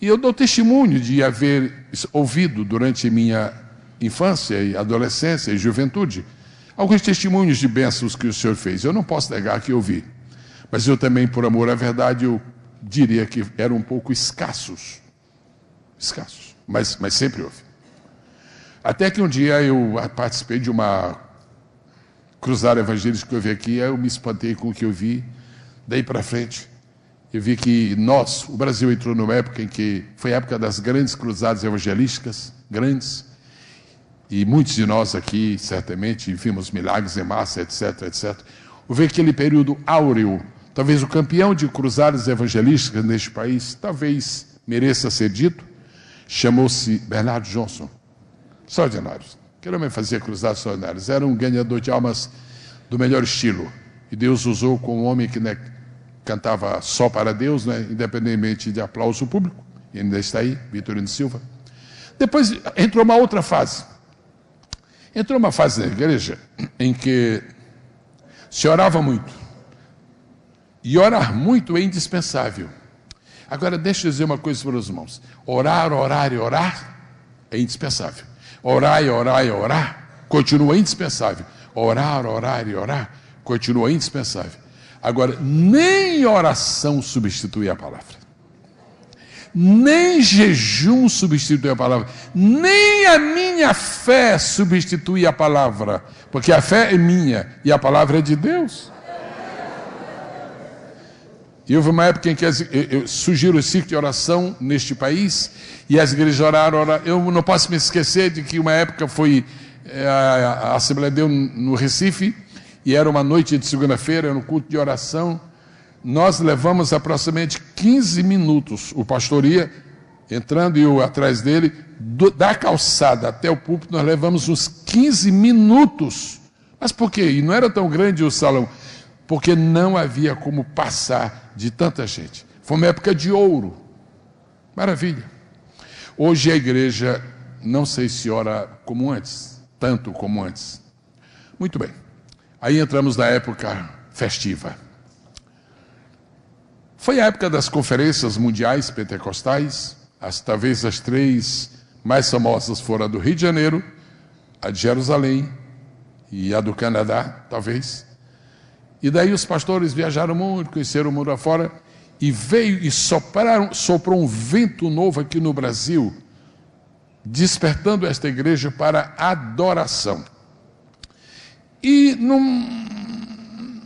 E eu dou testemunho de haver ouvido durante minha infância e adolescência e juventude alguns testemunhos de bênçãos que o Senhor fez. Eu não posso negar que eu vi, mas eu também, por amor à verdade, eu diria que eram um pouco escassos, mas sempre houve. Até que um dia eu participei de uma cruzada evangelística que eu vi aqui, eu me espantei com o que eu vi. Daí para frente, eu vi que o Brasil entrou numa época em que foi a época das grandes cruzadas evangelísticas, grandes. E muitos de nós aqui, certamente, vimos milagres em massa, etc, etc. Houve aquele período áureo, talvez o campeão de cruzadas evangelísticas neste país, talvez mereça ser dito, chamou-se Bernard Johnson. Extraordinário. Aquele homem fazia cruzadas extraordinárias. Era um ganhador de almas do melhor estilo. E Deus usou com um homem que, né, cantava só para Deus, né, independentemente de aplauso público. E ainda está aí, Vitorino Silva. Depois entrou uma outra fase. Entrou uma fase na igreja em que se orava muito. E orar muito é indispensável. Agora, deixa eu dizer uma coisa para os irmãos. Orar, orar e orar é indispensável. Orar e orar e orar continua indispensável. Orar, orar e orar continua indispensável. Agora, nem oração substitui a palavra. Nem jejum substitui a palavra. Nem a minha fé substitui a palavra. Porque a fé é minha e a palavra é de Deus. E houve uma época em que eu sugiro o ciclo de oração neste país, e as igrejas oraram. Eu não posso me esquecer de que uma época foi a Assembleia de Deus no Recife, e era uma noite de segunda-feira, era um culto de oração. Nós levamos aproximadamente 15 minutos, o pastor ia entrando e eu atrás dele, da calçada até o púlpito, nós levamos uns 15 minutos. Mas por quê? E não era tão grande o salão, porque não havia como passar de tanta gente. Foi uma época de ouro. Maravilha. Hoje a igreja, não sei se ora como antes, tanto como antes. Muito bem. Aí entramos na época festiva. Foi a época das conferências mundiais pentecostais. Talvez as 3 mais famosas foram a do Rio de Janeiro, a de Jerusalém e a do Canadá, talvez. E daí os pastores viajaram muito, conheceram o mundo afora, e veio e soprou um vento novo aqui no Brasil, despertando esta igreja para adoração. E não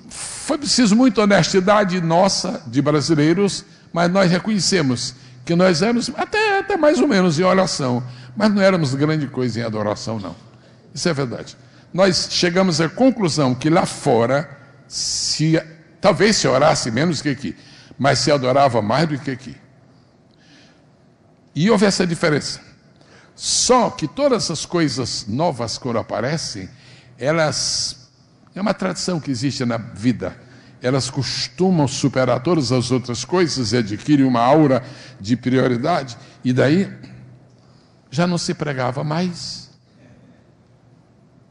foi preciso muita honestidade nossa, de brasileiros, mas nós reconhecemos que nós éramos até mais ou menos em oração, mas não éramos grande coisa em adoração, não. Isso é verdade. Nós chegamos à conclusão que lá fora, talvez se orasse menos que aqui, mas se adorava mais do que aqui. E houve essa diferença. Só que todas as coisas novas, quando aparecem, elas, é uma tradição que existe na vida, elas costumam superar todas as outras coisas e adquirem uma aura de prioridade, e daí já não se pregava mais,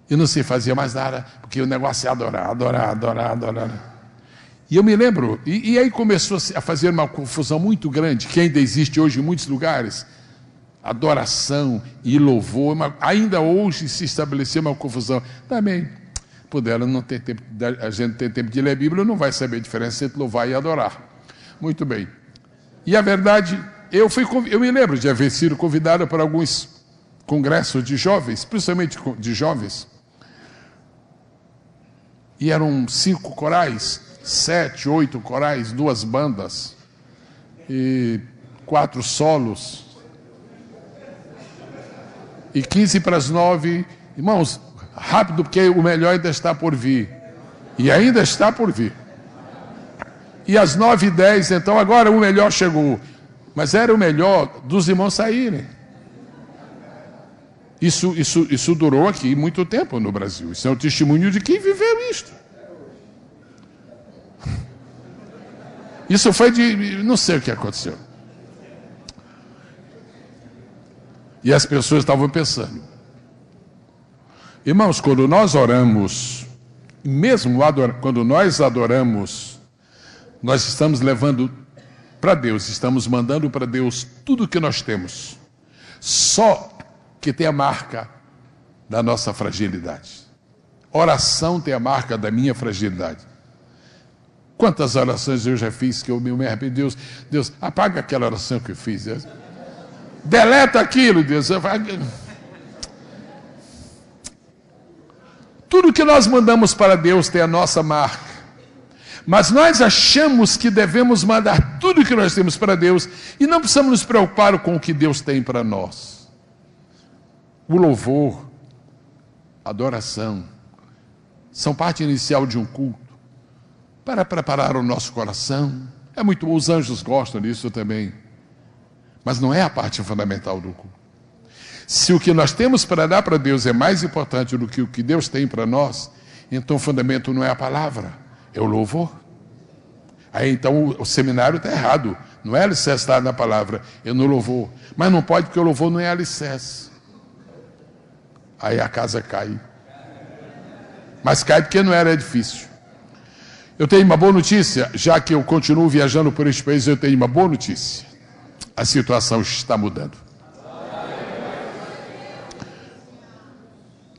e não se fazia mais nada, porque o negócio é adorar, adorar, adorar, adorar. E eu me lembro, e aí começou a fazer uma confusão muito grande, que ainda existe hoje em muitos lugares, adoração e louvor, ainda hoje se estabeleceu uma confusão. Também, puderam, não tem tempo, a gente tem tempo de ler a Bíblia, não vai saber a diferença entre louvar e adorar. Muito bem. E a verdade, eu me lembro de haver sido convidado para alguns congressos de jovens, principalmente de jovens, e eram 5 corais, 7, 8 corais, 2 bandas, e 4 solos, e 15 para as 9, irmãos, rápido, porque o melhor ainda está por vir, e ainda está por vir. E às 9h10, então, agora o melhor chegou, mas era o melhor dos irmãos saírem. Isso durou aqui muito tempo no Brasil. Isso é um testemunho de quem viveu isto. Isso foi não sei o que aconteceu. E as pessoas estavam pensando. Irmãos, quando nós oramos, mesmo quando nós adoramos, nós estamos levando para Deus, estamos mandando para Deus tudo o que nós temos. Só que tem a marca da nossa fragilidade. Oração tem a marca da minha fragilidade. Quantas orações eu já fiz que eu me arrependi. Deus, apaga aquela oração que eu fiz. Deus. Deleta aquilo, Deus. Tudo que nós mandamos para Deus tem a nossa marca. Mas nós achamos que devemos mandar tudo que nós temos para Deus e não precisamos nos preocupar com o que Deus tem para nós. O louvor, a adoração, são parte inicial de um culto, para preparar o nosso coração. É muito bom, os anjos gostam disso também, mas não é a parte fundamental do culto. Se o que nós temos para dar para Deus é mais importante do que o que Deus tem para nós, então o fundamento não é a palavra, é o louvor. Aí então o seminário está errado. Não é alicerce estar na palavra, é no louvor. Mas não pode, porque o louvor não é alicerce. Aí a casa cai. Mas cai porque não era edifício. Eu tenho uma boa notícia, já que eu continuo viajando por este país, eu tenho uma boa notícia. A situação está mudando.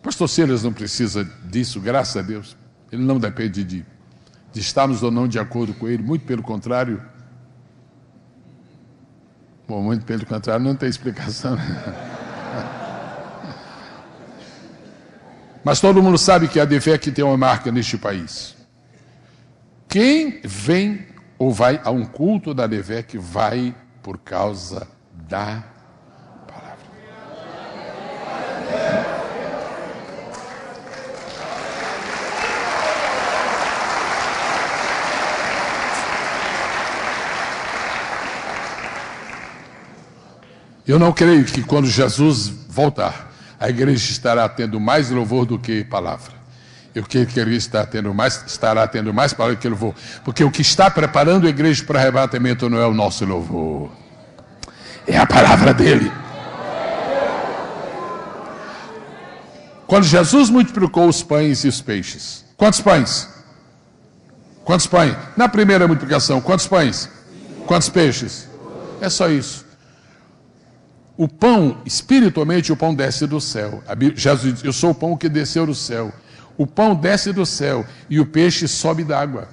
Pastor Silas não precisa disso, graças a Deus. Ele não depende de estarmos ou não de acordo com ele, muito pelo contrário. Bom, muito pelo contrário, não tem explicação. Mas todo mundo sabe que a ADVEC tem uma marca neste país. Quem vem ou vai a um culto da ADVEC vai por causa da palavra. Eu não creio que quando Jesus voltar, a igreja estará tendo mais louvor do que palavra. Eu creio que a igreja estará tendo mais palavra do que louvor. Porque o que está preparando a igreja para o arrebatamento não é o nosso louvor. É a palavra dele. Quando Jesus multiplicou os pães e os peixes. Quantos pães? Quantos pães? Na primeira multiplicação, quantos pães? Quantos peixes? É só isso. O pão, espiritualmente, o pão desce do céu. Jesus diz, eu sou o pão que desceu do céu. O pão desce do céu e o peixe sobe da água.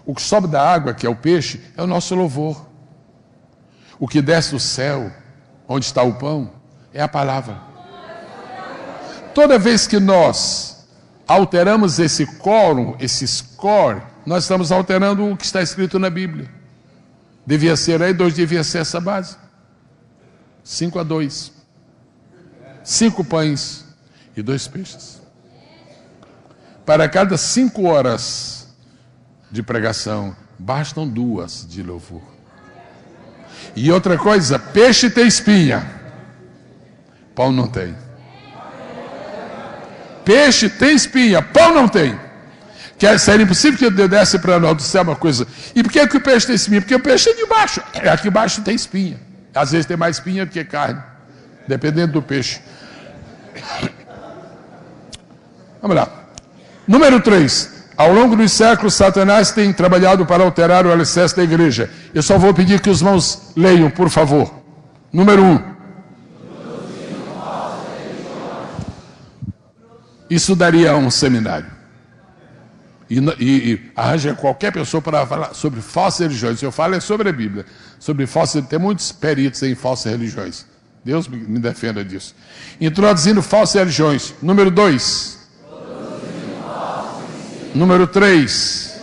O que sobe da água, que é o peixe, é o nosso louvor. O que desce do céu, onde está o pão, é a palavra. Toda vez que nós alteramos esse quórum, esse score, nós estamos alterando o que está escrito na Bíblia. Devia ser aí, 2 devia ser essa base. 5-2. 5 pães e 2 peixes. Para cada 5 horas de pregação, bastam 2 de louvor. E outra coisa, peixe tem espinha, pão não tem. Peixe tem espinha, pão não tem. Que seria impossível que Deus desse para nós do céu uma coisa. E por que o peixe tem espinha? Porque o peixe é de baixo. Aqui embaixo tem espinha. Às vezes tem mais espinha do que carne, dependendo do peixe. Vamos lá. Número 3. Ao longo dos séculos, Satanás tem trabalhado para alterar o alicerce da igreja. Eu só vou pedir que os irmãos leiam, por favor. Número 1. Isso daria um seminário. E arranja qualquer pessoa para falar sobre falsas religiões. Eu falo é sobre a Bíblia. Sobre falsas, tem muitos peritos em falsas religiões. Deus me defenda disso. Introduzindo falsas religiões. Número 2. Número 3.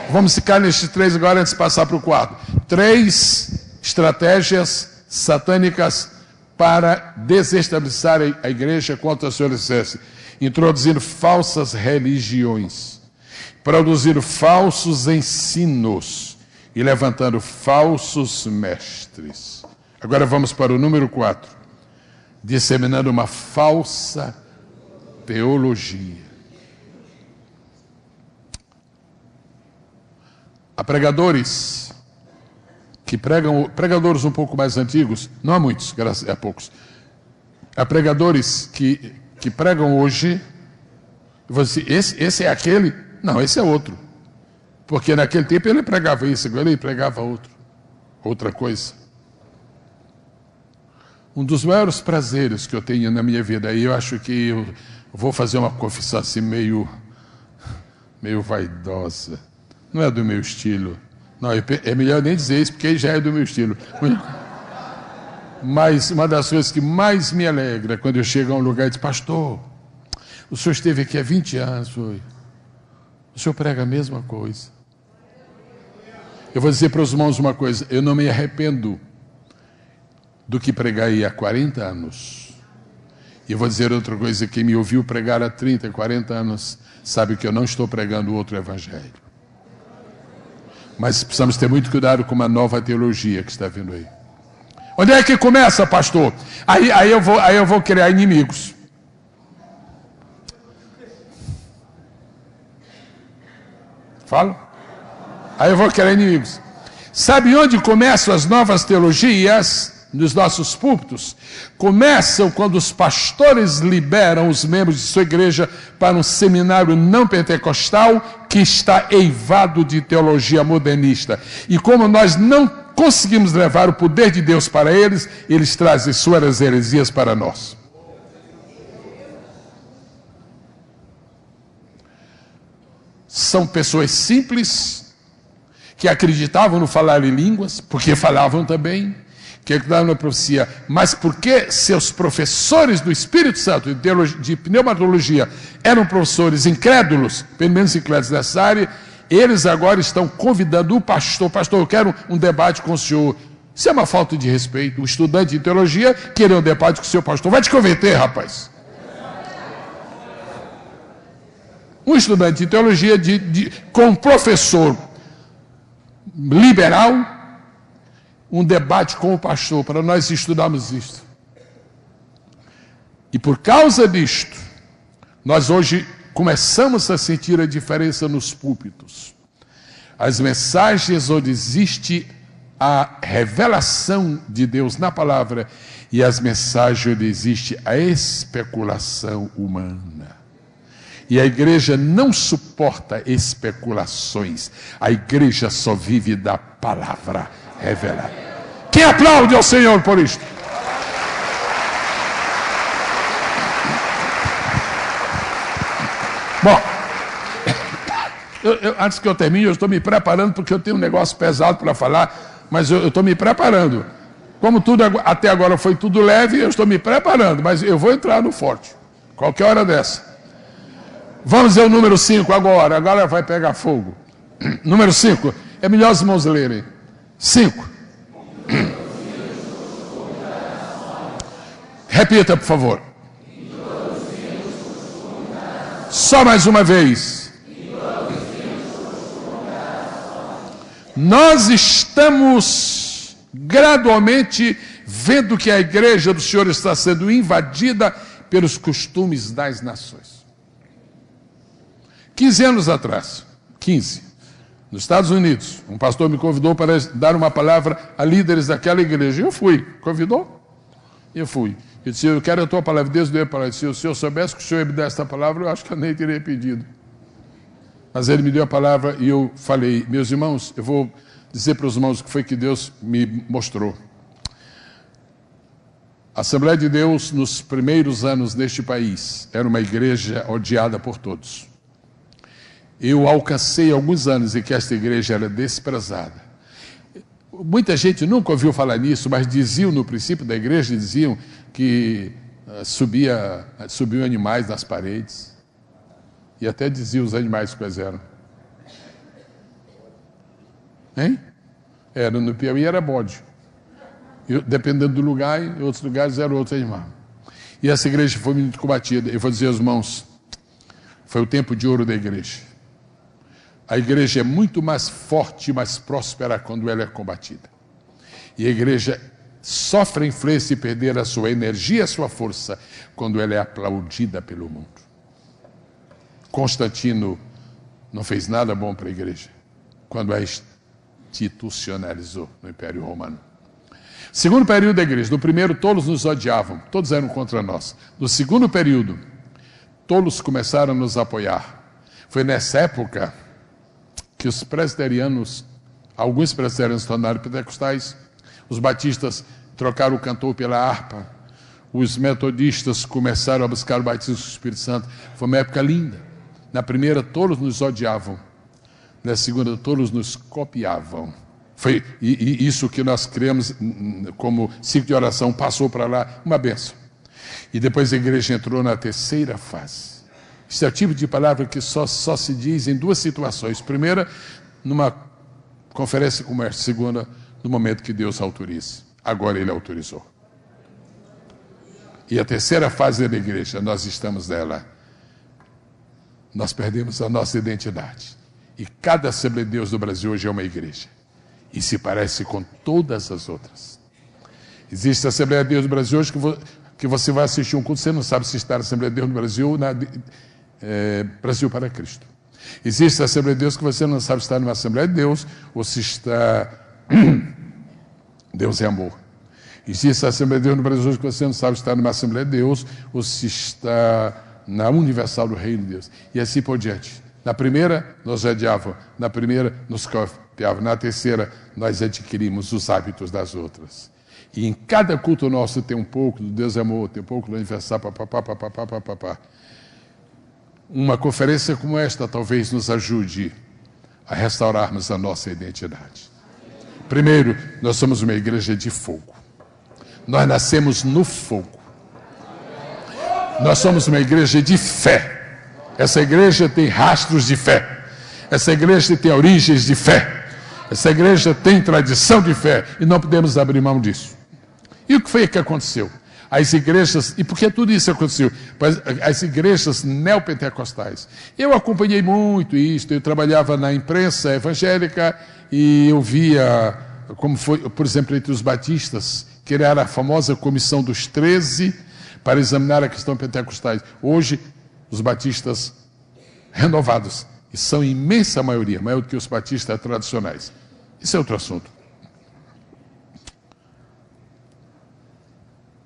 Vamos ficar nestes 3 agora antes de passar para o 4. 3 estratégias satânicas para desestabilizar a igreja contra o seu alicerce. Introduzindo falsas religiões, produzindo falsos ensinos e levantando falsos mestres. Agora vamos para o número 4. Disseminando uma falsa teologia. Há pregadores que pregam, pregadores um pouco mais antigos, não há muitos, graças a poucos. Há pregadores que pregam hoje, você, esse é aquele? Não, esse é outro. Porque naquele tempo ele pregava isso, agora ele pregava outra coisa. Um dos maiores prazeres que eu tenho na minha vida, e eu acho que eu vou fazer uma confissão assim meio vaidosa. Não é do meu estilo. Não, é melhor nem dizer isso, porque já é do meu estilo. Mas uma das coisas que mais me alegra quando eu chego a um lugar e digo, pastor, o senhor esteve aqui há 20 anos, foi. O senhor prega a mesma coisa. Eu vou dizer para os irmãos uma coisa, eu não me arrependo do que preguei há 40 anos. E eu vou dizer outra coisa, quem me ouviu pregar há 30, 40 anos, sabe que eu não estou pregando outro evangelho. Mas precisamos ter muito cuidado com uma nova teologia que está vindo aí. Onde é que começa, pastor? Aí eu vou criar inimigos. Fala? Aí eu vou criar inimigos. Sabe onde começam as novas teologias? Nos nossos púlpitos. Começam quando os pastores liberam os membros de sua igreja para um seminário não pentecostal que está eivado de teologia modernista. E como nós não conseguimos levar o poder de Deus para eles, eles trazem suas heresias para nós. São pessoas simples que acreditavam no falar em línguas, porque falavam também, que davam na profecia, mas porque seus professores do Espírito Santo de pneumatologia eram professores incrédulos, pelo menos incrédulos nessa área, eles agora estão convidando o pastor, eu quero um debate com o senhor. Isso é uma falta de respeito. O estudante de teologia querer um debate com o seu pastor. Vai te converter, rapaz. Um estudante de teologia com um professor liberal, um debate com o pastor, para nós estudarmos isto. E por causa disto, nós hoje começamos a sentir a diferença nos púlpitos. As mensagens onde existe a revelação de Deus na palavra e as mensagens onde existe a especulação humana. E a igreja não suporta especulações. A igreja só vive da palavra revelada. Quem aplaude ao Senhor por isto? Bom, antes que eu termine, eu estou me preparando, porque eu tenho um negócio pesado para falar, mas eu estou me preparando. Como tudo até agora foi tudo leve, eu estou me preparando, mas eu vou entrar no forte, qualquer hora dessa. Vamos ver o número 5 agora vai pegar fogo. Número 5, é melhor os irmãos lerem. 5. Repita, por favor. Só mais uma vez. Nós estamos gradualmente vendo que a igreja do Senhor está sendo invadida pelos costumes das nações. 15 anos atrás, 15, nos Estados Unidos, um pastor me convidou para dar uma palavra a líderes daquela igreja. Eu fui. Convidou? Eu fui. Eu disse, eu quero a tua palavra. Deus deu a palavra. Se o senhor soubesse que o senhor me desse essa palavra, eu acho que eu nem teria pedido. Mas ele me deu a palavra e eu falei, meus irmãos, eu vou dizer para os irmãos o que foi que Deus me mostrou. A Assembleia de Deus, nos primeiros anos deste país, era uma igreja odiada por todos. Eu alcancei alguns anos em que esta igreja era desprezada. Muita gente nunca ouviu falar nisso, mas diziam no princípio da igreja, diziam que subiam animais nas paredes. E até diziam os animais quais eram. Hein? Era no Piauí, era bode. Dependendo do lugar, em outros lugares era outro animal. E essa igreja foi muito combatida. Eu vou dizer aos irmãos, foi o tempo de ouro da igreja. A igreja é muito mais forte e mais próspera quando ela é combatida. E a igreja sofre a influência e perder a sua energia, a sua força, quando ela é aplaudida pelo mundo. Constantino não fez nada bom para a igreja quando a institucionalizou no Império Romano. Segundo período da igreja, no primeiro todos nos odiavam, todos eram contra nós. No segundo período, todos começaram a nos apoiar. Foi nessa época que os presbiterianos, alguns presbiterianos se tornaram pentecostais, os batistas trocaram o cantor pela harpa, os metodistas começaram a buscar o batismo do Espírito Santo. Foi uma época linda. Na primeira, todos nos odiavam. Na segunda, todos nos copiavam. Foi isso que nós criamos como ciclo de oração, passou para lá, uma bênção. E depois a igreja entrou na terceira fase. Esse é o tipo de palavra que só se diz em duas situações. Primeira, numa conferência de comércio. Segunda, no momento que Deus autoriza. Agora Ele autorizou. E a terceira fase da igreja, nós estamos nela. Nós perdemos a nossa identidade. E cada Assembleia de Deus do Brasil hoje é uma igreja. E se parece com todas as outras. Existe a Assembleia de Deus do Brasil hoje que você vai assistir um culto, você não sabe se está na Assembleia de Deus do Brasil, Brasil para Cristo. Existe a Assembleia de Deus que você não sabe se está numa Assembleia de Deus ou se está Deus é amor. Existe a Assembleia de Deus no Brasil hoje que você não sabe se está numa Assembleia de Deus ou se está na Universal do Reino de Deus. E assim por diante. Na primeira, nós odiávamos. Na primeira, nos copiávamos. Na terceira, nós adquirimos os hábitos das outras. E em cada culto nosso tem um pouco do Deus é amor, tem um pouco do Universal, papapá. Uma conferência como esta talvez nos ajude a restaurarmos a nossa identidade. Primeiro, nós somos uma igreja de fogo. Nós nascemos no fogo. Nós somos uma igreja de fé. Essa igreja tem rastros de fé. Essa igreja tem origens de fé. Essa igreja tem tradição de fé. E não podemos abrir mão disso. E o que foi que aconteceu? As igrejas, e por que tudo isso aconteceu? As igrejas neopentecostais. Eu acompanhei muito isso, eu trabalhava na imprensa evangélica e eu via como foi, por exemplo, entre os batistas, criaram a famosa Comissão dos 13 para examinar a questão pentecostais. Hoje, os batistas renovados, e são imensa maioria, maior do que os batistas tradicionais. Isso é outro assunto.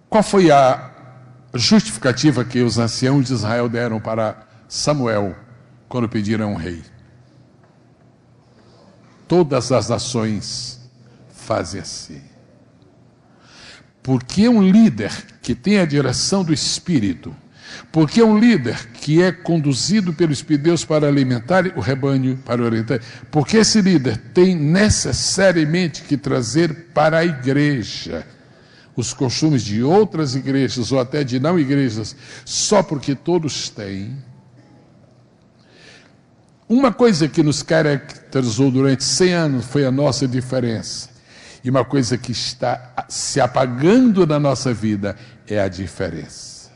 Qual foi a justificativa que os anciãos de Israel deram para Samuel quando pediram um rei? Todas as nações fazem assim. Porque um líder que tem a direção do Espírito, porque um líder que é conduzido pelo Espírito de Deus para alimentar o rebanho, para orientar, porque esse líder tem necessariamente que trazer para a igreja os costumes de outras igrejas ou até de não igrejas, só porque todos têm. Uma coisa que nos caracterizou durante 100 anos foi a nossa diferença. E uma coisa que está se apagando na nossa vida é a diferença.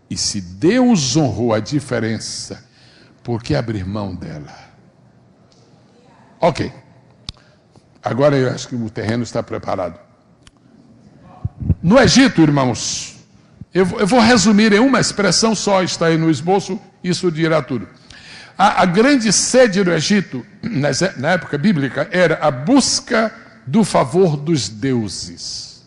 E se Deus honrou a diferença, por que abrir mão dela? Ok. Agora eu acho que o terreno está preparado. No Egito, irmãos, eu vou resumir em uma expressão só, está aí no esboço, isso dirá tudo. A grande sede do Egito, na época bíblica, era a busca do favor dos deuses.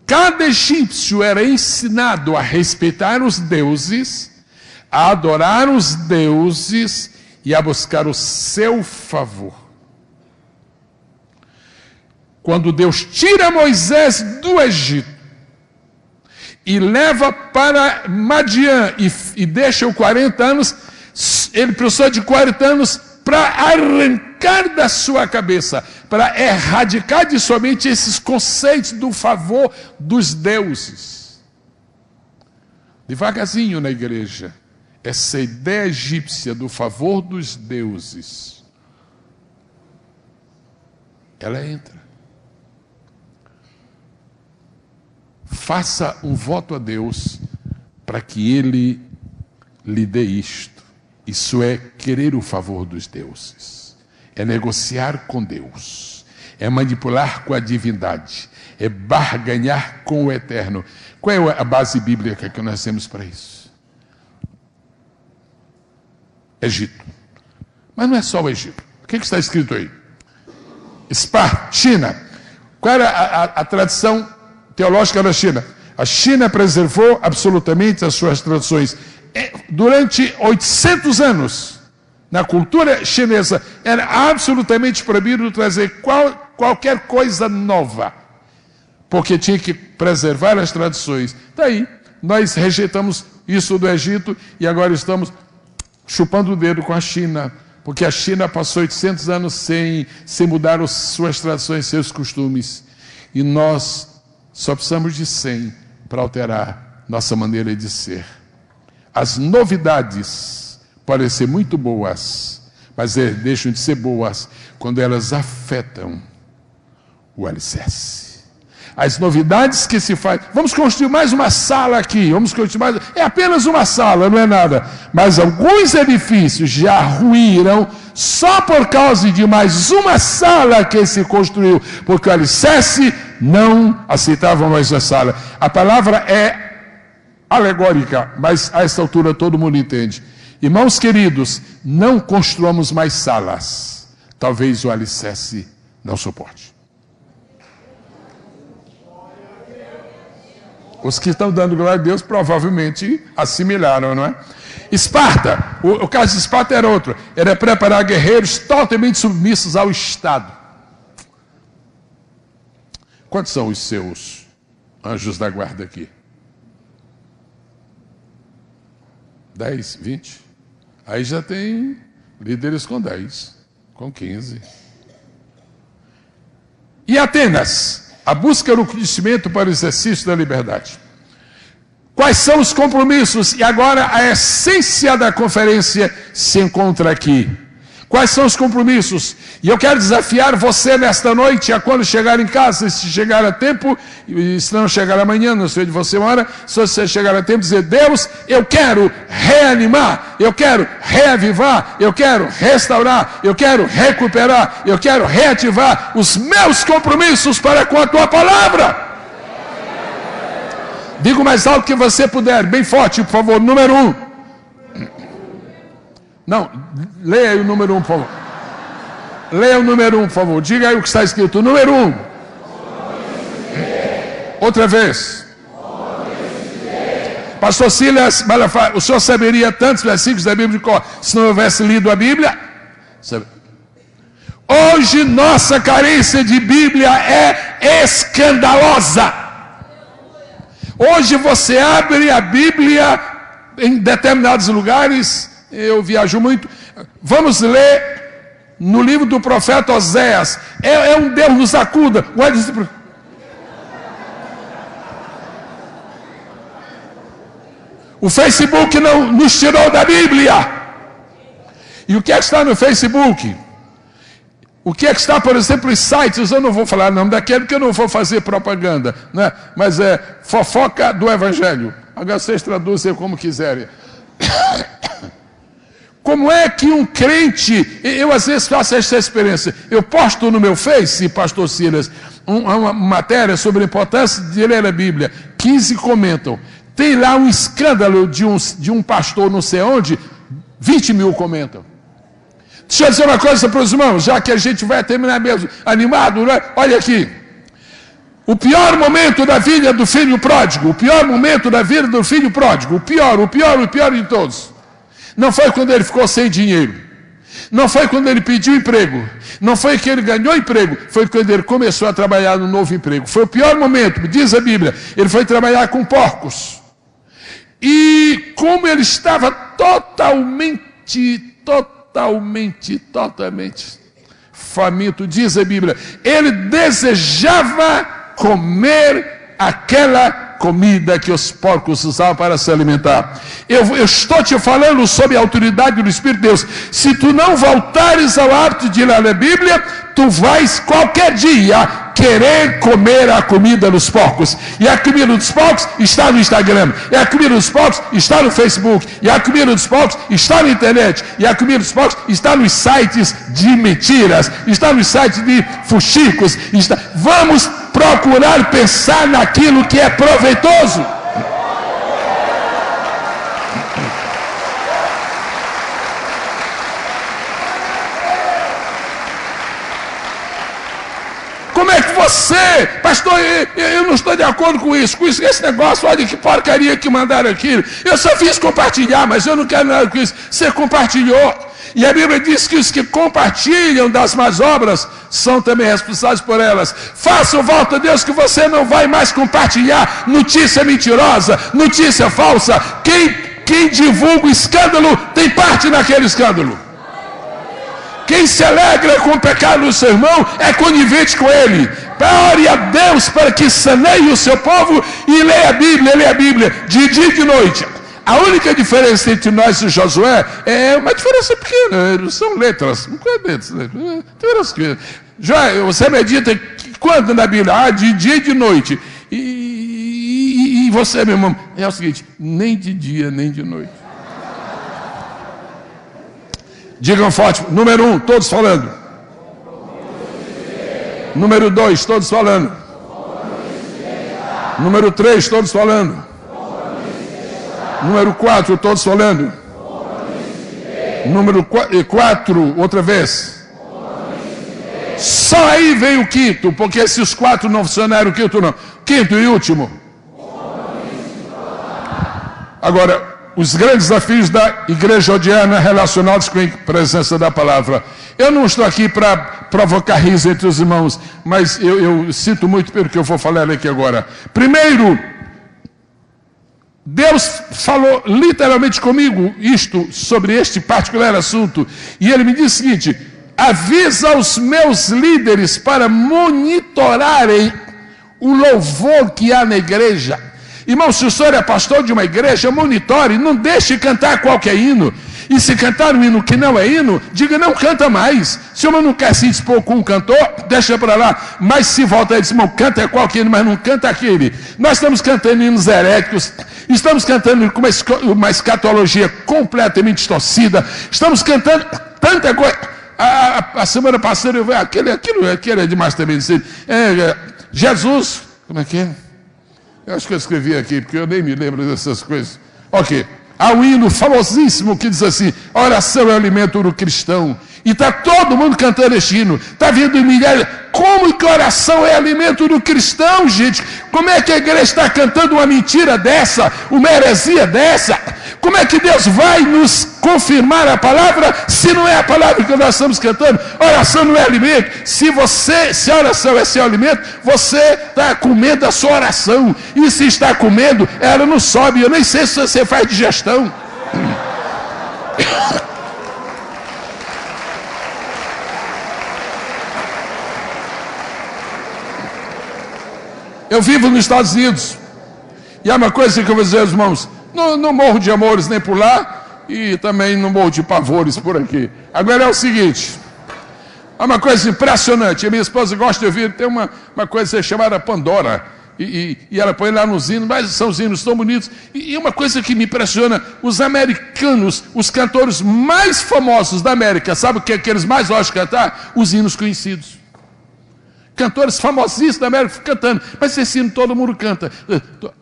Cada egípcio era ensinado a respeitar os deuses, a adorar os deuses e a buscar o seu favor. Quando Deus tira Moisés do Egito e leva para Madiã e deixa-o 40 anos, ele precisou de 40 anos para arrancar da sua cabeça, para erradicar de sua mente esses conceitos do favor dos deuses. Devagarzinho na igreja, essa ideia egípcia do favor dos deuses, ela entra. Faça um voto a Deus para que Ele lhe dê isto. Isso é querer o favor dos deuses. É negociar com Deus. É manipular com a divindade. É barganhar com o eterno. Qual é a base bíblica que nós temos para isso? Egito. Mas não é só o Egito. O que está escrito aí? Esparta, China. Qual era a tradição teológica da China? A China preservou absolutamente as suas tradições. Durante 800 anos, na cultura chinesa, era absolutamente proibido trazer qualquer coisa nova, porque tinha que preservar as tradições. Daí, nós rejeitamos isso do Egito e agora estamos chupando o dedo com a China, porque a China passou 800 anos sem mudar as suas tradições, seus costumes. E nós só precisamos de 100 para alterar nossa maneira de ser. As novidades podem ser muito boas, mas deixam de ser boas quando elas afetam o alicerce. As novidades que se faz. Vamos construir mais uma sala aqui. Vamos construir mais. É apenas uma sala, não é nada. Mas alguns edifícios já ruíram só por causa de mais uma sala que se construiu. Porque o alicerce não aceitava mais a sala. A palavra é alegórica, mas a esta altura todo mundo entende. Irmãos queridos, não construamos mais salas. Talvez o alicerce não suporte. Os que estão dando glória a Deus provavelmente assimilaram, não é? Esparta, o caso de Esparta era outro. Era preparar guerreiros totalmente submissos ao Estado. Quantos são os seus anjos da guarda aqui? 10, 20? Aí já tem líderes com 10, com 15. E Atenas? A busca do conhecimento para o exercício da liberdade. Quais são os compromissos? E agora a essência da conferência se encontra aqui. Quais são os compromissos? E eu quero desafiar você nesta noite, a quando chegar em casa, se chegar a tempo, e se não chegar amanhã, não sei onde você mora, se você chegar a tempo, dizer: Deus, eu quero reanimar, eu quero reavivar, eu quero restaurar, eu quero recuperar, eu quero reativar os meus compromissos para com a tua palavra. Diga o mais alto que você puder, bem forte, por favor. Número 1. Não, leia aí o número 1, por favor. Leia o número 1, por favor. Diga aí o que está escrito. Número 1. Outra vez. Pastor Silas Malafaia, o senhor saberia tantos versículos da Bíblia de cor se não houvesse lido a Bíblia? Hoje nossa carência de Bíblia é escandalosa. Hoje você abre a Bíblia em determinados lugares. Eu viajo muito. Vamos ler no livro do profeta Oséias. É um Deus nos acuda. O Facebook não nos tirou da Bíblia. E o que é que está no Facebook? O que é que está, por exemplo, em sites? Eu não vou falar o nome daquele, porque eu não vou fazer propaganda, né? Mas é fofoca do Evangelho. Agora vocês traduzem como quiserem. Como é que um crente, eu às vezes faço essa experiência, eu posto no meu Face, pastor Silas, uma matéria sobre a importância de ler a Bíblia, 15 comentam, tem lá um escândalo de um pastor não sei onde, 20 mil comentam. Deixa eu dizer uma coisa para os irmãos, já que a gente vai terminar mesmo animado, né? Olha aqui, o pior momento da vida do filho pródigo, o pior momento da vida do filho pródigo, o pior de todos, não foi quando ele ficou sem dinheiro, não foi quando ele pediu emprego, não foi que ele ganhou emprego, foi quando ele começou a trabalhar no novo emprego. Foi o pior momento, diz a Bíblia. Ele foi trabalhar com porcos, e como ele estava totalmente faminto, diz a Bíblia, ele desejava comer aquela comida que os porcos usavam para se alimentar. Eu estou te falando sob a autoridade do Espírito de Deus. Se tu não voltares ao hábito de ler a Bíblia, tu vais qualquer dia querer comer a comida dos porcos. E a comida dos porcos está no Instagram, e a comida dos porcos está no Facebook, e a comida dos porcos está na internet, e a comida dos porcos está nos sites de mentiras, está nos sites de fuxicos. Vamos procurar pensar naquilo que é proveitoso. Como é que você, pastor, eu não estou de acordo com esse negócio, olha que porcaria que mandaram aquilo, eu só fiz compartilhar, mas eu não quero nada com isso. Você compartilhou, e a Bíblia diz que os que compartilham das más obras são também responsáveis por elas. Faça o voto a Deus que você não vai mais compartilhar notícia mentirosa, notícia falsa. Quem divulga o escândalo tem parte naquele escândalo. Quem se alegra com o pecado do seu irmão é conivente com ele. Ore a Deus para que saneie o seu povo e leia a Bíblia de dia e de noite. A única diferença entre nós e Josué é uma diferença pequena, são letras, não é letras, Joé, você medita Quando na Bíblia? Ah, de dia e de noite. E você, meu irmão, é o seguinte, nem de dia, nem de noite. Digam forte, número 1, todos falando. Número 2, todos falando. Número 3, todos falando. Número 4, todos falando. Número 4, outra vez. Só aí vem o quinto, porque se os 4 não funcionaram, o quinto não. Quinto e último. Agora, os grandes desafios da igreja odiana relacionados com a presença da palavra. Eu não estou aqui para provocar riso entre os irmãos, mas eu sinto muito pelo que eu vou falar aqui agora. Primeiro, Deus falou literalmente comigo sobre este particular assunto, e ele me disse o seguinte: avisa os meus líderes para monitorarem o louvor que há na igreja. Irmão, se o senhor é pastor de uma igreja, monitore, não deixe cantar qualquer hino. E se cantar um hino que não é hino, diga, não canta mais. Se o irmão não quer se dispor com um cantor, deixa para lá. Mas se volta e diz, irmão, canta qualquer hino, mas não canta aquele. Nós estamos cantando hinos heréticos, estamos cantando com uma escatologia completamente distorcida, estamos cantando tanta coisa. A semana passada eu vi, aquele é demais também. Jesus, como é que é? Eu acho que eu escrevi aqui, porque eu nem me lembro dessas coisas. Ok. Há um hino famosíssimo que diz assim, a oração é o alimento do cristão. E está todo mundo cantando este hino. Está vindo milhares. Como que a oração é alimento do cristão, gente? Como é que a igreja está cantando uma mentira dessa? Uma heresia dessa? Como é que Deus vai nos confirmar a palavra se não é a palavra que nós estamos cantando? Oração não é alimento. Se a oração é seu alimento, você está comendo a sua oração. E se está comendo, ela não sobe. Eu nem sei se você faz digestão. Eu vivo nos Estados Unidos. E há uma coisa que eu vou dizer aos irmãos. Não morro de amores nem por lá. E também não morro de pavores por aqui. Agora é o seguinte. Há uma coisa impressionante. A minha esposa gosta de ouvir. Tem uma coisa chamada Pandora. E ela põe lá nos hinos. Mas são os hinos tão bonitos. E uma coisa que me impressiona. Os americanos, os cantores mais famosos da América. Sabe o que eles mais gostam de cantar? Os hinos conhecidos. Cantores famosíssimos da América cantando, mas esse hino todo mundo canta.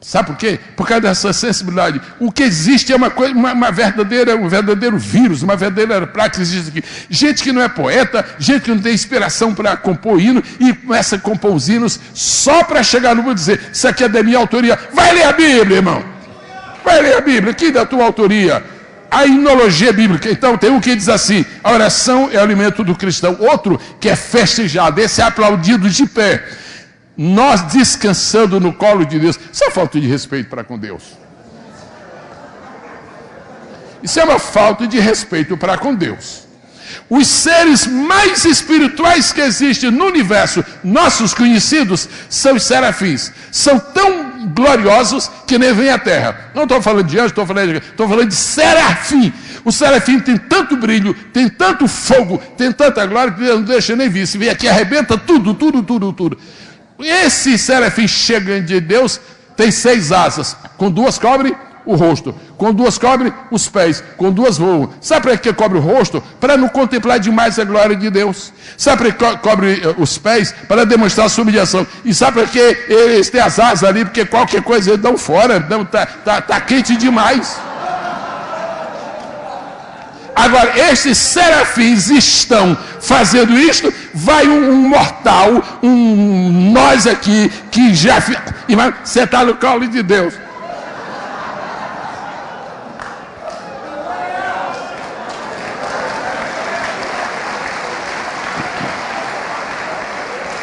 Sabe por quê? Por causa dessa sensibilidade. O que existe é um verdadeiro vírus, uma verdadeira prática que existe aqui. Gente que não é poeta, gente que não tem inspiração para compor hino e começa a compor os hinos só para chegar no mundo e dizer, isso aqui é da minha autoria. Vai ler a Bíblia, irmão. Vai ler a Bíblia, aqui da tua autoria. A hinologia bíblica. Então tem um que diz assim, a oração é o alimento do cristão. Outro que é festejado, esse é aplaudido de pé. Nós descansando no colo de Deus. Isso é falta de respeito para com Deus. Isso é uma falta de respeito para com Deus. Os seres mais espirituais que existem no universo, nossos conhecidos, são os serafins. São tão gloriosos que nem vêm à terra. Não estou falando de anjo, estou falando de serafim. O serafim tem tanto brilho, tem tanto fogo, tem tanta glória que Deus não deixa nem vir. Se vem aqui, arrebenta tudo. Esse serafim chega de Deus, tem 6 asas, com 2 cobre o rosto, com 2 cobre os pés, com 2 voam. Sabe para que cobre o rosto? Para não contemplar demais a glória de Deus. Sabe para que cobre os pés? Para demonstrar a sua humilhação. E sabe para que eles têm as asas ali? Porque qualquer coisa eles dão fora, tá quente demais. Agora, esses serafins estão fazendo isto, vai um mortal, nós aqui, que já... Irmão, você está no colo de Deus.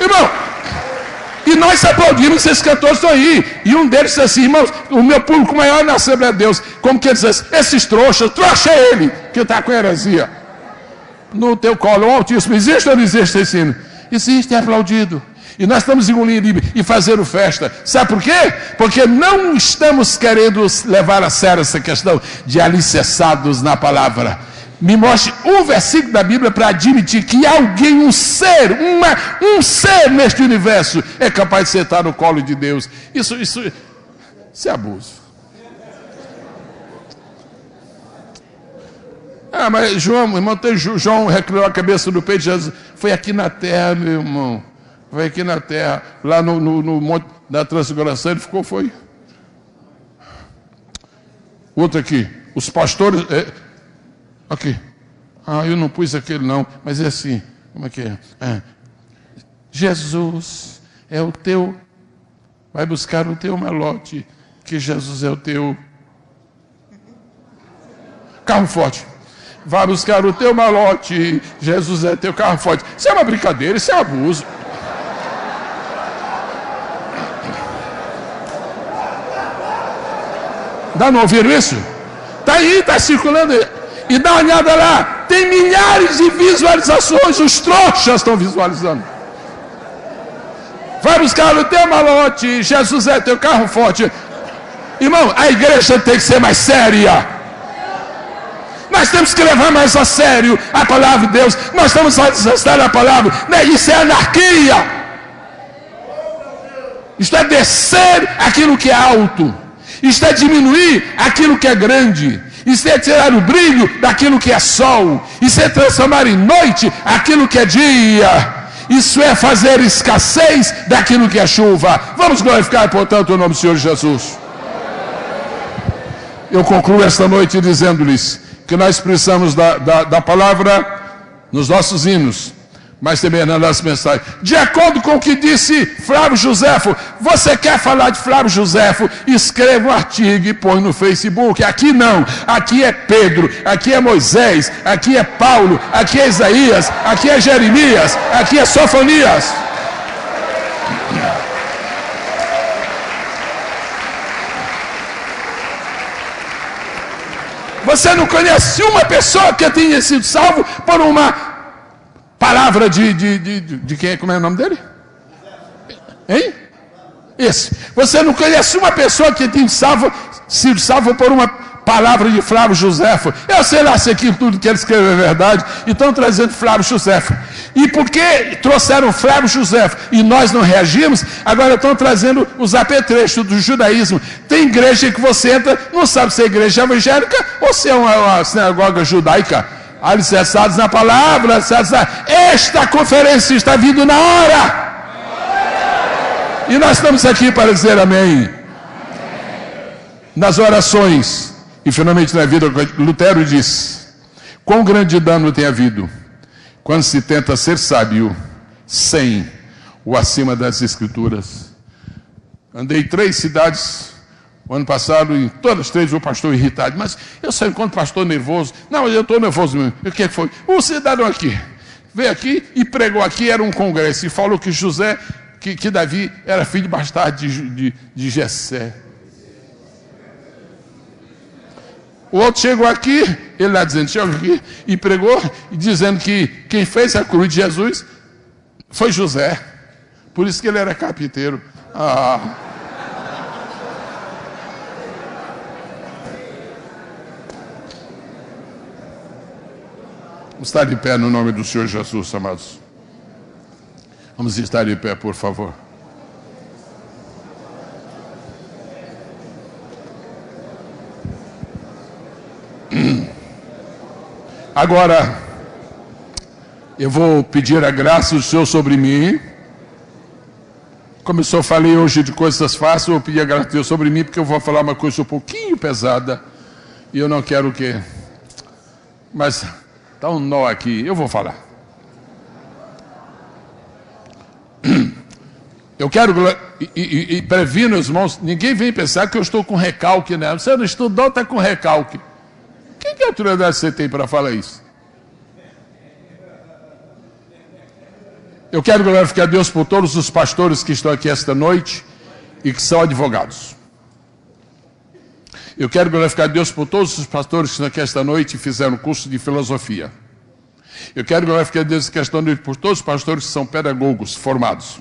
Irmão, e nós aplaudimos esses cantores estão aí. E um deles disse assim, irmãos, o meu público maior na Assembleia de Deus. Como que ele diz assim? Esses trouxa é ele que está com heresia. No teu colo, o Altíssimo, existe ou não existe esse hino? Existe, é aplaudido. E nós estamos engolindo e fazendo festa. Sabe por quê? Porque não estamos querendo levar a sério essa questão de alicerçados na palavra. Me mostre um versículo da Bíblia para admitir que alguém, um ser neste universo é capaz de sentar no colo de Deus. Isso é abuso. Mas João reclinou a cabeça do peito de Jesus. Foi aqui na terra, meu irmão. Foi aqui na terra. Lá no monte da transfiguração ele foi. Outro aqui. Os pastores... Aqui. Eu não pus aquele não. Mas é assim. Como é que é? Jesus é o teu... Vai buscar o teu malote. Que Jesus é o teu... carro forte. Vai buscar o teu malote, Jesus é teu carro forte. Isso é uma brincadeira, isso é um abuso. Não ouviram isso? Está aí, está circulando aí. E dá uma olhada lá, tem milhares de visualizações, os trouxas estão visualizando. Vai buscar o teu malote, Jesus é teu carro forte. Irmão, a igreja tem que ser mais séria. Nós temos que levar mais a sério a palavra de Deus. Nós estamos a desgastar a palavra. Isso é anarquia. Isto é descer aquilo que é alto. Isto é diminuir aquilo que é grande. Isso é tirar o brilho daquilo que é sol. Isso é transformar em noite aquilo que é dia. Isso é fazer escassez daquilo que é chuva. Vamos glorificar, portanto, o nome do Senhor Jesus. Eu concluo esta noite dizendo-lhes que nós precisamos da palavra nos nossos hinos, mas também nas nossas mensagens. De acordo com o que disse Flávio Joséfo, você quer falar de Flávio Joséfo? Escreva um artigo e põe no Facebook. Aqui não, aqui é Pedro, aqui é Moisés, aqui é Paulo, aqui é Isaías, aqui é Jeremias, aqui é Sofonias. Você não conhece uma pessoa que tenha sido salvo por uma palavra de quem? Como é o nome dele? Hein? Esse. Você não conhece uma pessoa que tenha sido salvo por uma palavra de Flávio Joséfo. Eu sei lá se aquilo tudo que ele escreveu é verdade. E estão trazendo Flávio Joséfo. E porque trouxeram Flávio Joséfo e nós não reagimos, agora estão trazendo os apetrechos do judaísmo. Tem igreja que você entra, não sabe se é igreja evangélica ou se é uma sinagoga judaica. Alicerçados na palavra, esta conferência está vindo na hora. E nós estamos aqui para dizer amém. Nas orações, e finalmente na vida, Lutero diz: quão grande dano tem havido quando se tenta ser sábio sem o acima das Escrituras. Andei 3 cidades o ano passado, em todas as 3 o pastor irritado, mas eu só encontro pastor nervoso. Não, eu estou nervoso mesmo. O que foi? Um cidadão aqui veio aqui e pregou aqui, era um congresso, e falou que que Davi era filho de bastardo de Jessé. O outro chegou aqui, ele lá dizendo, chegou aqui e pregou, dizendo que quem fez a cruz de Jesus foi José. Por isso que ele era carpinteiro. Vamos estar de pé no nome do Senhor Jesus, amados. Vamos estar de pé, por favor. Agora, eu vou pedir a graça do Senhor sobre mim. Como eu só falei hoje de coisas fáceis, eu vou pedir a graça de Deus sobre mim, porque eu vou falar uma coisa um pouquinho pesada, e eu não quero que... Mas está um nó aqui, eu vou falar. Eu quero... E previno os irmãos, ninguém vem pensar que eu estou com recalque, né? Você não estudou, está com recalque. Que autoridade você tem para falar isso? Eu quero glorificar a Deus por todos os pastores que estão aqui esta noite e que são advogados. Eu quero glorificar a Deus por todos os pastores que estão aqui esta noite e fizeram curso de filosofia. Eu quero glorificar a Deus esta noite por todos os pastores que são pedagogos formados.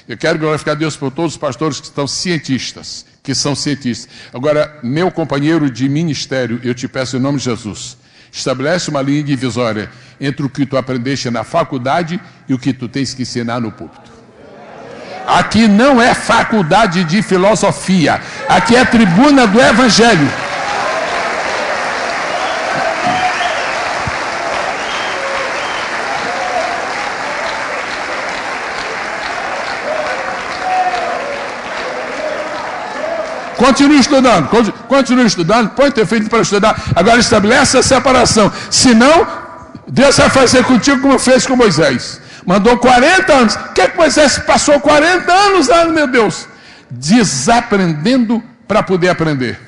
Eu quero glorificar a Deus por todos os pastores que estão cientistas, que são cientistas. Agora, meu companheiro de ministério, eu te peço em nome de Jesus, Estabelece uma linha divisória entre o que tu aprendeste na faculdade e o que tu tens que ensinar no púlpito. Aqui não é faculdade de filosofia. Aqui é tribuna do Evangelho. Continue estudando, põe teu filho para estudar. Agora estabelece a separação. Senão, Deus vai fazer contigo como fez com Moisés. Mandou 40 anos. O que Moisés passou 40 anos lá, meu Deus? Desaprendendo para poder aprender.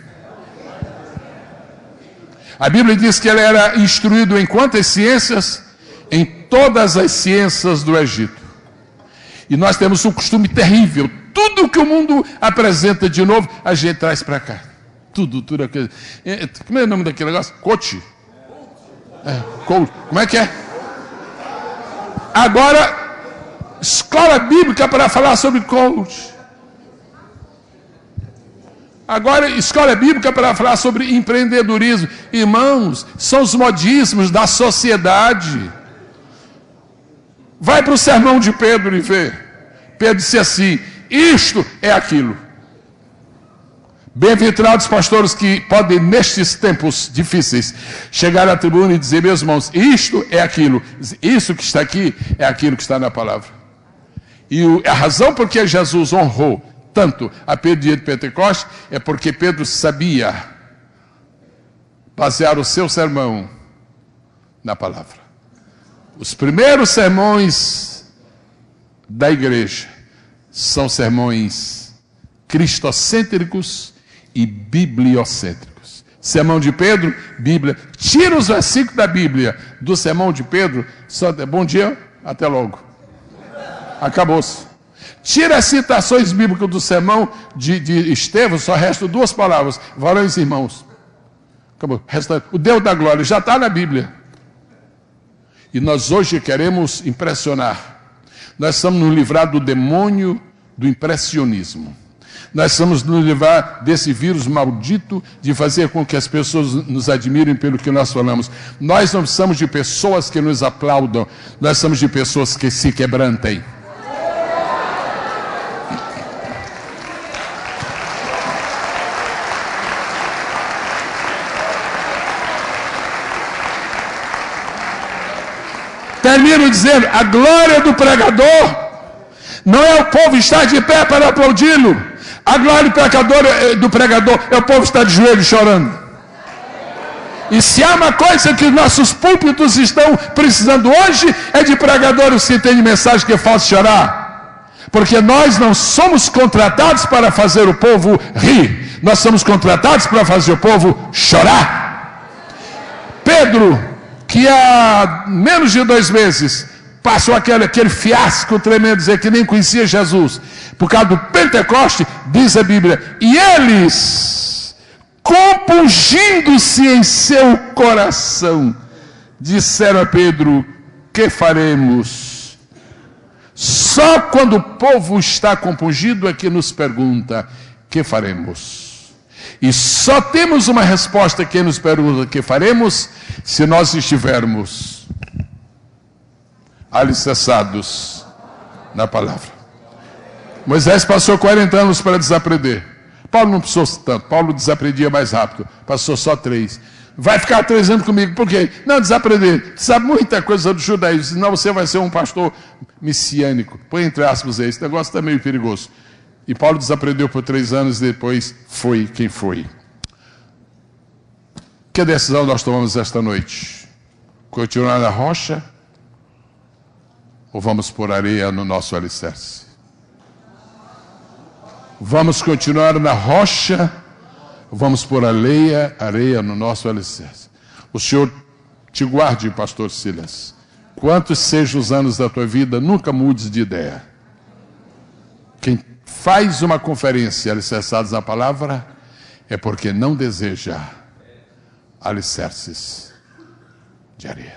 A Bíblia diz que ele era instruído em quantas ciências? Em todas as ciências do Egito. E nós temos um costume terrível. Tudo que o mundo apresenta de novo, a gente traz para cá. Tudo aquilo. Como é o nome daquele negócio? Coach. Como é que é? Agora, escola bíblica para falar sobre coach. Agora, escola bíblica para falar sobre empreendedorismo. Irmãos, são os modismos da sociedade. Vai para o sermão de Pedro e vê. Pedro disse assim: isto é aquilo. Bem-aventurados pastores que podem, nestes tempos difíceis, chegar à tribuna e dizer: meus irmãos, isto é aquilo. Isso que está aqui é aquilo que está na palavra. E a razão por que Jesus honrou tanto a Pedro dia de Pentecostes é porque Pedro sabia basear o seu sermão na palavra. Os primeiros sermões da igreja são sermões cristocêntricos e bibliocêntricos. Sermão de Pedro, Bíblia. Tira os versículos da Bíblia do sermão de Pedro, só bom dia, até logo. Acabou-se. Tira as citações bíblicas do sermão de Estevão, só restam duas palavras: varões e irmãos. Acabou. Resta, o Deus da glória já está na Bíblia. E nós hoje queremos impressionar. Nós estamos nos livrar do demônio do impressionismo. Nós estamos nos livrar desse vírus maldito de fazer com que as pessoas nos admirem pelo que nós falamos. Nós não precisamos de pessoas que nos aplaudam. Nós precisamos de pessoas que se quebrantem. Termino dizendo: a glória do pregador não é o povo estar de pé para aplaudi-lo. A glória do pregador é o povo estar de joelho chorando. E se há uma coisa que nossos púlpitos estão precisando hoje, é de pregadores que têm mensagem que façam chorar. Porque nós não somos contratados para fazer o povo rir. Nós somos contratados para fazer o povo chorar. Pedro, que há menos de 2 meses passou aquele fiasco tremendo, dizer que nem conhecia Jesus, por causa do Pentecoste, diz a Bíblia, e eles, compungindo-se em seu coração, disseram a Pedro: que faremos? Só quando o povo está compungido é que nos pergunta: que faremos? E só temos uma resposta que nos pergunta: que faremos? Se nós estivermos alicerçados na palavra. Moisés passou 40 anos para desaprender. Paulo não precisou tanto. Paulo desaprendia mais rápido. Passou só 3. Vai ficar 3 anos comigo. Por quê? Não, desaprender. Sabe muita coisa do judaísmo. Senão você vai ser um pastor messiânico. Põe entre aspas aí. Esse negócio está meio perigoso. E Paulo desaprendeu por 3 anos e depois foi quem foi. Que decisão nós tomamos esta noite? Continuar na rocha? Ou vamos pôr areia no nosso alicerce? Vamos continuar na rocha? Ou vamos pôr areia no nosso alicerce? O Senhor te guarde, pastor Silas. Quantos sejam os anos da tua vida, nunca mudes de ideia. Quem faz uma conferência alicerçados na palavra é porque não deseja alicerces de areia.